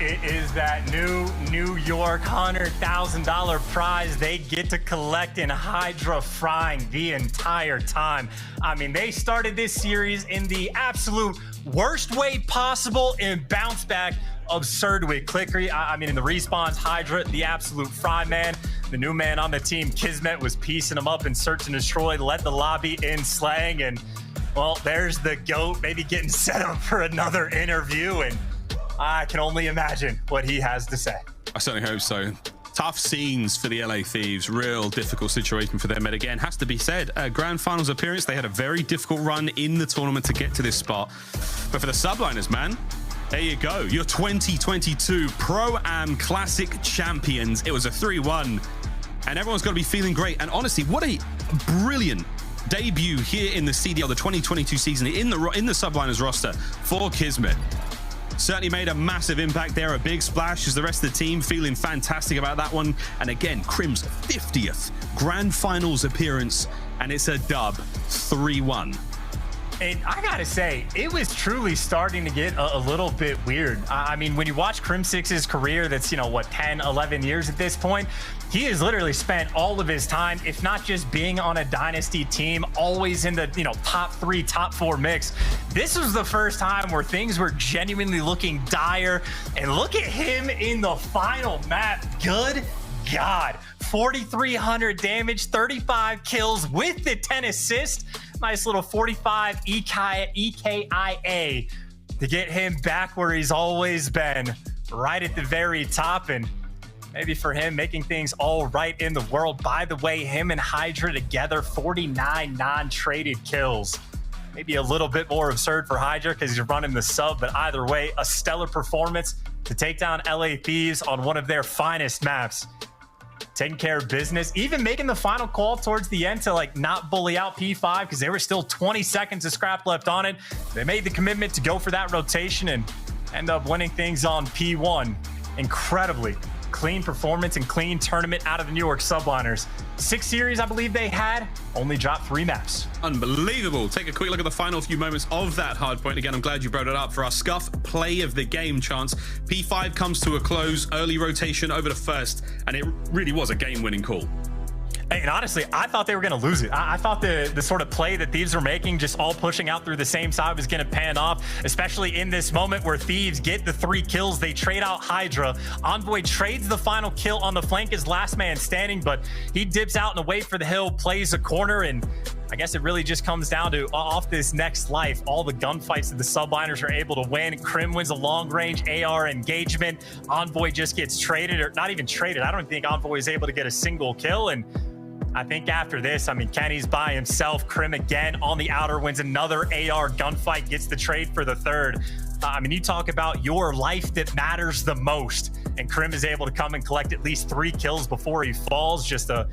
It is that New York $100,000 prize they get to collect in Hydra frying the entire time. I mean, they started this series in the absolute worst way possible and bounced back absurdly quickly. I mean, in the respawns, Hydra, the absolute fry man. The new man on the team, Kismet, was piecing them up in search and destroy, led the lobby in slaying, and, well, there's the GOAT maybe getting set up for another interview, and I can only imagine what he has to say. I certainly hope so. Tough scenes for the LA Thieves. Real difficult situation for them. And again, has to be said, a grand finals appearance. They had a very difficult run in the tournament to get to this spot. But for the Subliners, man, there you go. Your 2022 Pro-Am Classic champions. It was a 3-1. And everyone's got to be feeling great. And honestly, what a brilliant debut here in the CDL, the 2022 season, in the Subliners roster for Kismet. Certainly made a massive impact there, a big splash as the rest of the team feeling fantastic about that one. And again, Crim's 50th grand finals appearance, and it's a dub, 3-1. And I gotta say, it was truly starting to get a little bit weird. I mean, when you watch Crim6's career, that's, 10, 11 years at this point, he has literally spent all of his time, if not just being on a dynasty team, always in the, top 3, top 4 mix. This was the first time where things were genuinely looking dire. And look at him in the final map. Good God. 4,300 damage, 35 kills with the 10 assists. Nice little 45 EKIA to get him back where he's always been, right at the very top. And maybe for him, making things all right in the world. By the way, him and Hydra together, 49 non-traded kills. Maybe a little bit more absurd for Hydra because he's running the sub, but either way, a stellar performance to take down LA Thieves on one of their finest maps. Taking care of business, even making the final call towards the end to like not bully out P5 because there were still 20 seconds of scrap left on it. They made the commitment to go for that rotation and end up winning things on P1. Incredibly clean performance and clean tournament out of the New York Subliners. 6 series, I believe they had, only dropped 3 maps. Unbelievable. Take a quick look at the final few moments of that hardpoint. Again, I'm glad you brought it up for our Scuff play of the game chance. P5 comes to a close, early rotation over to first, and it really was a game-winning call. And honestly, I thought they were going to lose it. I thought the sort of play that Thieves were making, just all pushing out through the same side, was going to pan off, especially in this moment where Thieves get the 3 kills. They trade out Hydra. Envoy trades the final kill on the flank as last man standing, but he dips out and away for the hill, plays a corner, and I guess it really just comes down to off this next life, all the gunfights that the Subliners are able to win. Crim wins a long-range AR engagement. Envoy just gets traded, or not even traded. I don't think Envoy is able to get a single kill, and I think after this, I mean, Kenny's by himself. Crim again on the outer wins another AR gunfight, gets the trade for the 3rd. I mean, you talk about your life that matters the most, and Crim is able to come and collect at least 3 kills before he falls. Just a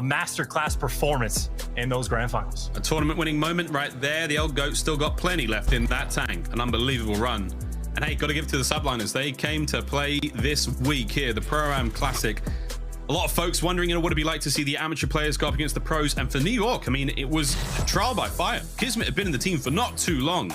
masterclass performance in those grand finals. A tournament-winning moment right there. The old GOAT still got plenty left in that tank. An unbelievable run. And hey, got to give it to the Subliners. They came to play this week here, the Pro-Am Classic. A lot of folks wondering, what it'd be like to see the amateur players go up against the pros. And for New York, I mean, it was a trial by fire. Kismet had been in the team for not too long.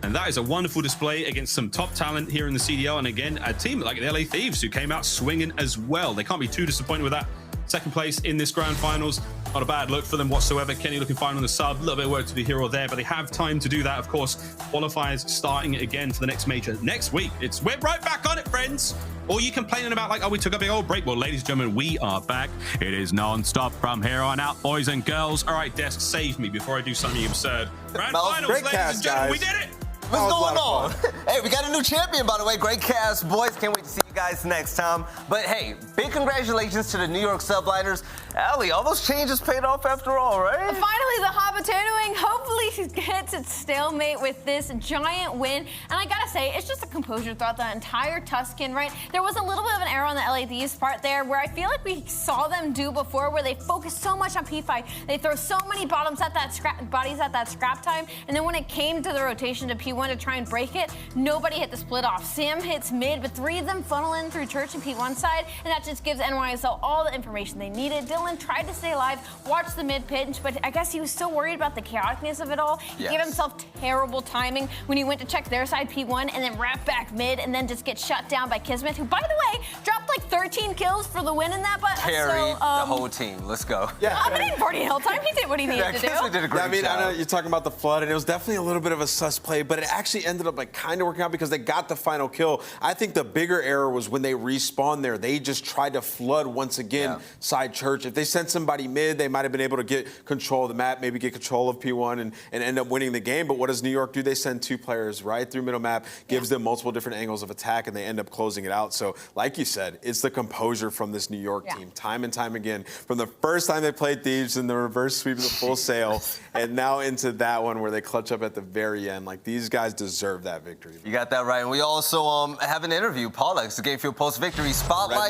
And that is a wonderful display against some top talent here in the CDL. And again, a team like the LA Thieves who came out swinging as well. They can't be too disappointed with that. 2nd place in this grand finals. Not a bad look for them whatsoever. Kenny looking fine on the sub. A little bit of work to do here or there, but they have time to do that, of course. Qualifiers starting again for the next major next week. We're right back on it, friends. All you complaining about, like, oh, we took a big old break. Well, ladies and gentlemen, we are back. It is non-stop from here on out, boys and girls. All right, Desk, save me before I do something absurd. Grand finals, ladies and gentlemen, we did it. What's going on? Hey, we got a new champion, by the way. Great cast, boys. Can't wait to see you guys next time. But hey, big congratulations to the New York Subliners. Allie, all those changes paid off after all, right? Finally, the Habatuing hopefully hits its stalemate with this giant win. And I gotta say, it's just a composure throughout the entire Tuscan, right? There was a little bit of an error on the LA Thieves part there where I feel like we saw them do before, where they focus so much on P5. They throw so many bodies at that scrap time. And then when it came to the rotation to P1 to try and break it, nobody hit the split off. Sam hits mid, but 3 of them funnel in through Church and P1 side, and that just gives NYSL all the information they needed. Dylan tried to stay alive, watched the mid pinch, but I guess he was so worried about the chaoticness of it all. He gave himself terrible timing when he went to check their side P1 and then wrap back mid and then just get shut down by Kismet, who, by the way, dropped like 13 kills for the win in that. But carried the whole team. Let's go. Yeah, but in 40 hill time, he did what he needed to do. Kismet did a great job. I know you're talking about the flood, and it was definitely a little bit of a sus play, but it actually ended up like kind of working out because they got the final kill. I think the bigger error was when they respawned there. They just tried to flood once again side Church. If they sent somebody mid, they might have been able to get control of the map, maybe get control of P1 and end up winning the game. But what does New York do? They send 2 players right through middle map, gives them multiple different angles of attack, and they end up closing it out. So like you said, it's the composure from this New York team time and time again. From the first time they played Thieves in the reverse sweep of the full sail, and now into that one where they clutch up at the very end. Like, these guys deserve that victory. You got that right. And we also have an interview. Paul X, the Game Field post-victory spotlight.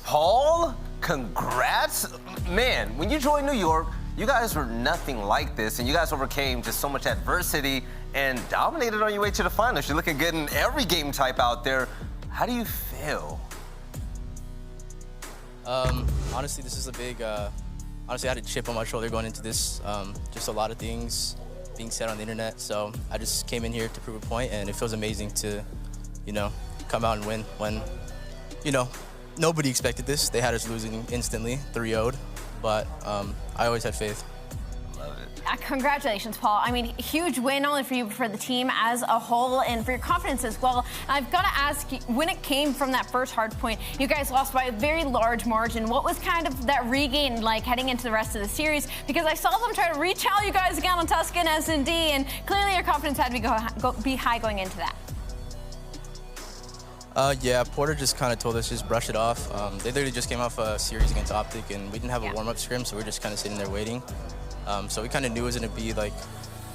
Paul, congrats. Man, when you joined New York, you guys were nothing like this, and you guys overcame just so much adversity and dominated on your way to the finals. You're looking good in every game type out there. How do you feel? Honestly, this is a big, honestly, I had a chip on my shoulder going into this. Just a lot of things being said on the internet. So I just came in here to prove a point, and it feels amazing to, come out and win when, nobody expected this. They had us losing instantly, 3-0'd, but I always had faith. Congratulations, Paul. I mean, huge win not only for you, but for the team as a whole and for your confidence as well. I've got to ask you, when it came from that first hard point, you guys lost by a very large margin. What was kind of that regain like heading into the rest of the series? Because I saw them try to rechallenge you guys again on Tuscan S&D, and clearly your confidence had to be high going into that. Yeah, Porter just kind of told us just brush it off. They literally just came off a series against OpTic, and we didn't have a warm-up scrim, so we were just kind of sitting there waiting. So we kind of knew it was going to be like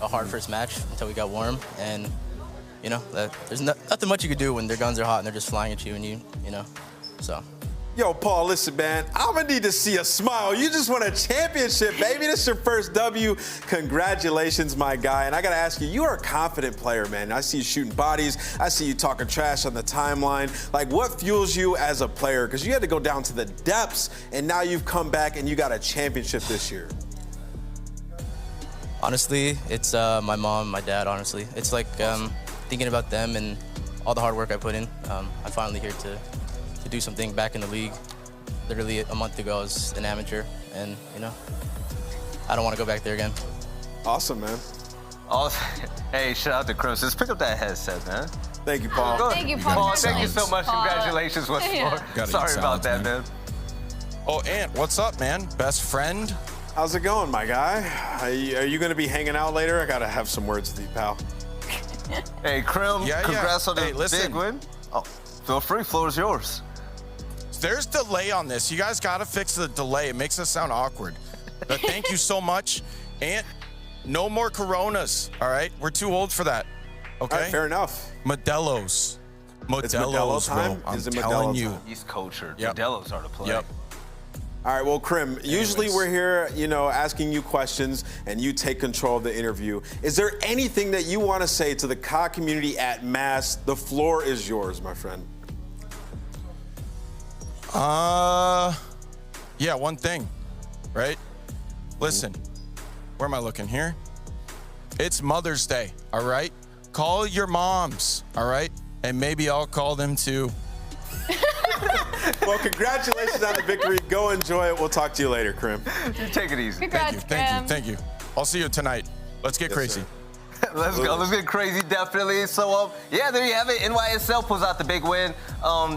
a hard first match until we got warm, and you know, there's nothing much you could do when their guns are hot and they're just flying at you, and you know, so. Yo, Paul, listen, man, I'm gonna need to see a smile. You just won a championship, baby. This is your first W. Congratulations, my guy. And I gotta ask you, you are a confident player, man. I see you shooting bodies. I see you talking trash on the timeline. Like, what fuels you as a player? Because you had to go down to the depths, and now you've come back and you got a championship this year. Honestly, it's my mom, my dad, honestly. It's like thinking about them and all the hard work I put in. I'm finally here to do something back in the league. Literally a month ago, I was an amateur, and you know, I don't want to go back there again. Awesome, man. Hey, shout out to Chris. Just pick up that headset, man. Thank you, Paul. Thank you, Paul. Paul, thank you so much. Congratulations once more. Sorry about that, man. Oh, Ant, what's up, man? Best friend? How's it going, my guy? Are you going to be hanging out later? I got to have some words with you, pal. Hey, Krim, congrats on the big win. Oh, feel free. Floor is yours. There's delay on this. You guys got to fix the delay. It makes us sound awkward. But thank you so much. And no more Coronas, all right? We're too old for that, okay? All right, fair enough. Modelo's. It's Modelo time? I'm Is it telling Modelo you. time? He's cultured. Yep. Modelo's are to play. Yep. All right, well, Krim, usually we're here, you know, asking you questions, and you take control of the interview. Is there anything that you want to say to the COD community at mass? The floor is yours, my friend. Yeah, one thing, right? Listen, where am I looking here? It's Mother's Day, all right? Call your moms, all right? And maybe I'll call them too. Well, congratulations on the victory. Go enjoy it. We'll talk to you later, Krim. You take it easy. Congrats, Thank you. I'll see you tonight. Let's get crazy. Let's go. Let's get crazy, definitely. So, yeah, there you have it. NYSL pulls out the big win.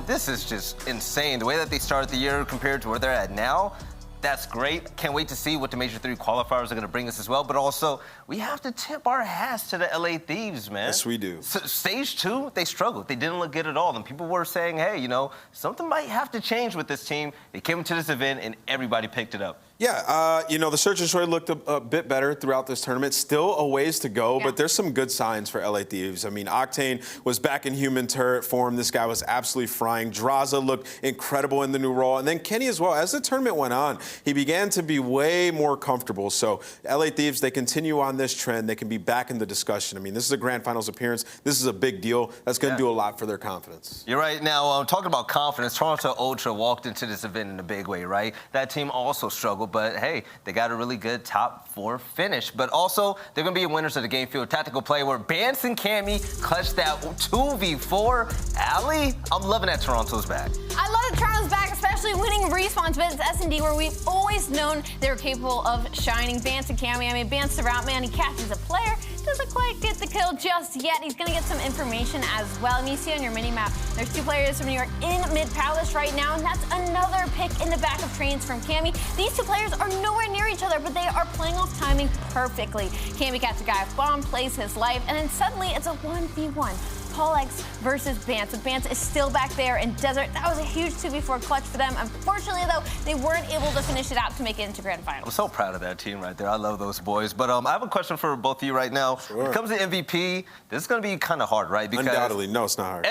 This is just insane. The way that they started the year compared to where they're at now, that's great. Can't wait to see what the Major 3 qualifiers are going to bring us as well. But also, we have to tip our hats to the LA Thieves, man. Yes, we do. Stage 2, they struggled. They didn't look good at all. And people were saying, hey, you know, something might have to change with this team. They came into this event, and everybody picked it up. Yeah, you know, the search and destroy looked a bit better throughout this tournament. Still a ways to go, but there's some good signs for LA Thieves. I mean, Octane was back in human turret form. This guy was absolutely frying. Draza looked incredible in the new role. And then Kenny as well. As the tournament went on, he began to be way more comfortable. So LA Thieves, they continue on this trend. They can be back in the discussion. I mean, this is a grand finals appearance. This is a big deal. That's going to do a lot for their confidence. You're right. Now, talking about confidence, Toronto Ultra walked into this event in a big way, right? That team also struggled, but hey, they got a really good top 4 finish. But also, they're going to be winners of the game field tactical play where Bance and Cammy clutched that 2v4. Allie, I'm loving that Toronto's back. I love that Toronto's back, especially winning respawns, but it's S&D where we've always known they were capable of shining. Bance and Cammy, I mean, Bance the route man, he catches a player, doesn't quite get the kill just yet. He's going to get some information as well. And you see on your mini-map, there's 2 players from New York in mid-palace right now, and that's another pick in the back of trains from Cammy. These 2 players are nowhere near each other, but they are playing off timing perfectly. Cammy catches a guy off bomb, plays his life, and then suddenly it's a 1v1. Polex versus Bance. But Bance is still back there in Desert. That was a huge 2v4 clutch for them. Unfortunately, though, they weren't able to finish it out to make it into grand final. I'm so proud of that team right there. I love those boys. But I have a question for both of you right now. Sure. When it comes to MVP, this is going to be kind of hard, right? Because undoubtedly. No, it's not hard.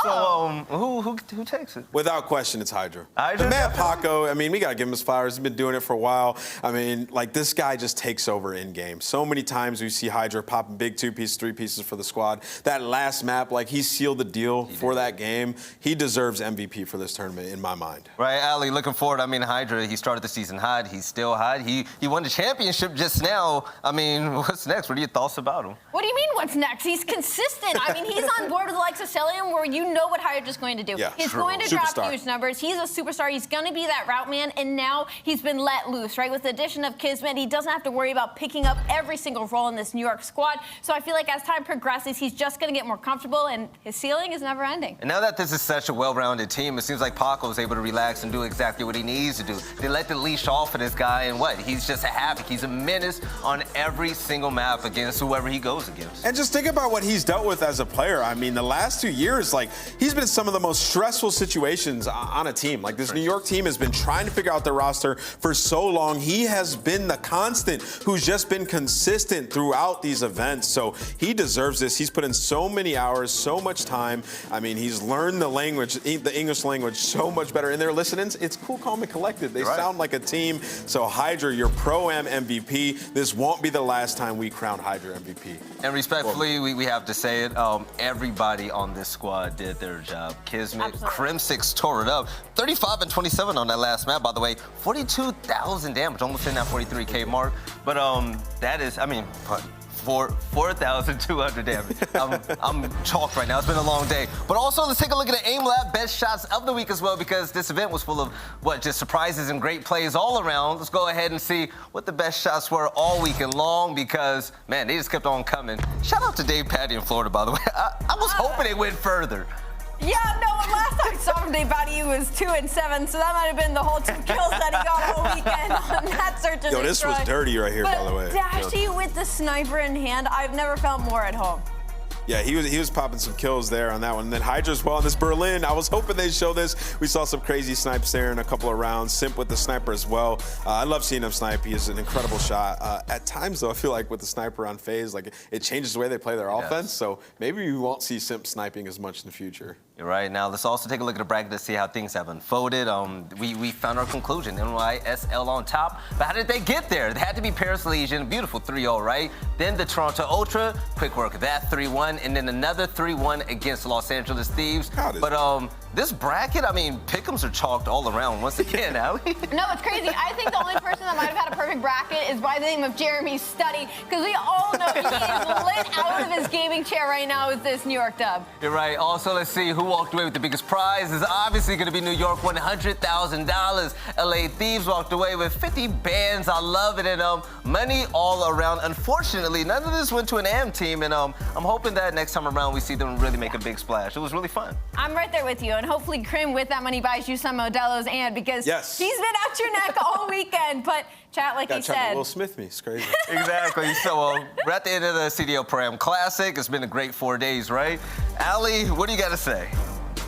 So who takes it? Without question, it's Hydra. Hydra? The man Paco, I mean, we got to give him his flowers. He's been doing it for a while. I mean, like, this guy just takes over in game. So many times we see Hydra popping big 2 pieces, 3 pieces for the squad. That last map, like, he sealed the deal for that game. He deserves MVP for this tournament, in my mind. Right, Ali, looking forward. I mean, Hydra, he started the season hot. He's still hot. He won the championship just now. I mean, what's next? What are your thoughts about him? What do you mean, what's next? He's consistent. I mean, he's on board with the likes of Cellium, where you know what Hydra's going to do. Yeah, he's going to drop huge numbers. He's a superstar. He's going to be that route man, and now he's been let loose, right? With the addition of Kismet, he doesn't have to worry about picking up every single role in this New York squad. So I feel like as time progresses, he's just going to get more comfortable, and his ceiling is never ending. And now that this is such a well-rounded team, it seems like Paco is able to relax and do exactly what he needs to do. They let the leash off of this guy, and what? He's just a havoc. He's a menace on every single map against whoever he goes against. And just think about what he's dealt with as a player. I mean, the last 2 years, like, he's been in some of the most stressful situations on a team. Like, this New York team has been trying to figure out their roster for so long. He has been the constant who's just been consistent throughout these events. So he deserves this. He's put in so many hours, so much time. I mean, he's learned the language, the English language, so much better. And their listenings, it's cool, calm, and collected. They sound like a team. So Hydra, your Pro-Am MVP. This won't be the last time we crown Hydra MVP. And respectfully, we have to say it. Everybody on this squad did their job. Kismet, Crimsix tore it up. 35 and 27 on that last map, by the way. 42,000 damage, almost in that 43K mark. But that is, I mean, 4,200 damage. I'm chalked right now. It's been a long day. But also, let's take a look at the Aim Lab best shots of the week as well, because this event was full of, just surprises and great plays all around. Let's go ahead and see what the best shots were all weekend long, because, man, they just kept on coming. Shout out to Dave Patty in Florida, by the way. I was hoping they went further. Yeah, no, last time I saw him, Dave Patty, he was 2 and 7, so that might have been the whole 2 kills that he got all weekend on that search and destroy. Yo, this was dirty right here, by the way. Dashy with the sniper in hand, I've never felt more at home. Yeah, he was popping some kills there on that one. And then Hydra as well in this Berlin. I was hoping they'd show this. We saw some crazy snipes there in a couple of rounds. Simp with the sniper as well. I love seeing him snipe. He is an incredible shot. At times, though, I feel like with the sniper on Faze, like it changes the way they play their offense. So maybe we won't see Simp sniping as much in the future. You're right. Now, let's also take a look at the bracket to see how things have unfolded. We found our conclusion. NYSL on top. But how did they get there? It had to be Paris Legion. Beautiful 3-0, right? Then the Toronto Ultra. Quick work of that, 3-1. And then another 3-1 against Los Angeles Thieves. But this bracket, I mean, pick'ems are chalked all around once again, Allie. No, it's crazy. I think the only person that might have had a perfect bracket is by the name of Jeremy Studdy, because we all know he is lit out of his gaming chair right now with this New York dub. You're right. Also, let's see who walked away with the biggest prize. Is obviously going to be New York, $100,000. LA Thieves walked away with 50 bands. I love it. And money all around. Unfortunately, none of this went to an AM team. And I'm hoping that next time around we see them really make a big splash. It was really fun. I'm right there with you. And hopefully Krim with that money buys you some Modelo's, and because he's been out your neck all weekend. But chat, like he said. Will Smith me. It's crazy. Exactly. So we're at the end of the CDL Pro-Am Classic. It's been a great 4 days, right? Allie, what do you got to say?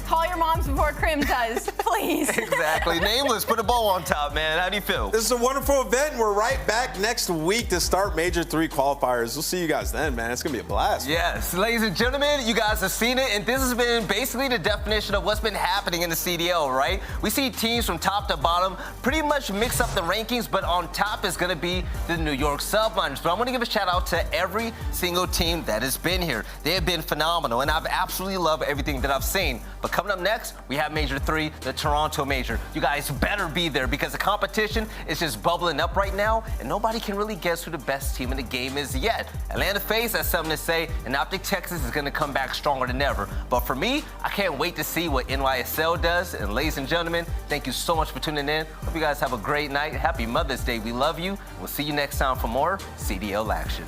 Call your moms before Krim does, please. Exactly. Nameless, put a bow on top, man. How do you feel? This is a wonderful event. We're right back next week to start Major 3 qualifiers. We'll see you guys then, man. It's going to be a blast. Yes. Ladies and gentlemen, you guys have seen it, and this has been basically the definition of what's been happening in the CDL, right? We see teams from top to bottom pretty much mix up the rankings, but on top is going to be the New York Subliners. But I want to give a shout out to every single team that has been here. They have been phenomenal, and I've absolutely loved everything that I've seen. But coming up next, we have Major 3, the Toronto Major. You guys better be there, because the competition is just bubbling up right now, and nobody can really guess who the best team in the game is yet. Atlanta Faze has something to say, and OpTic Texas is going to come back stronger than ever. But for me, I can't wait to see what NYSL does. And ladies and gentlemen, thank you so much for tuning in. Hope you guys have a great night. Happy Mother's Day. We love you. We'll see you next time for more CDL action.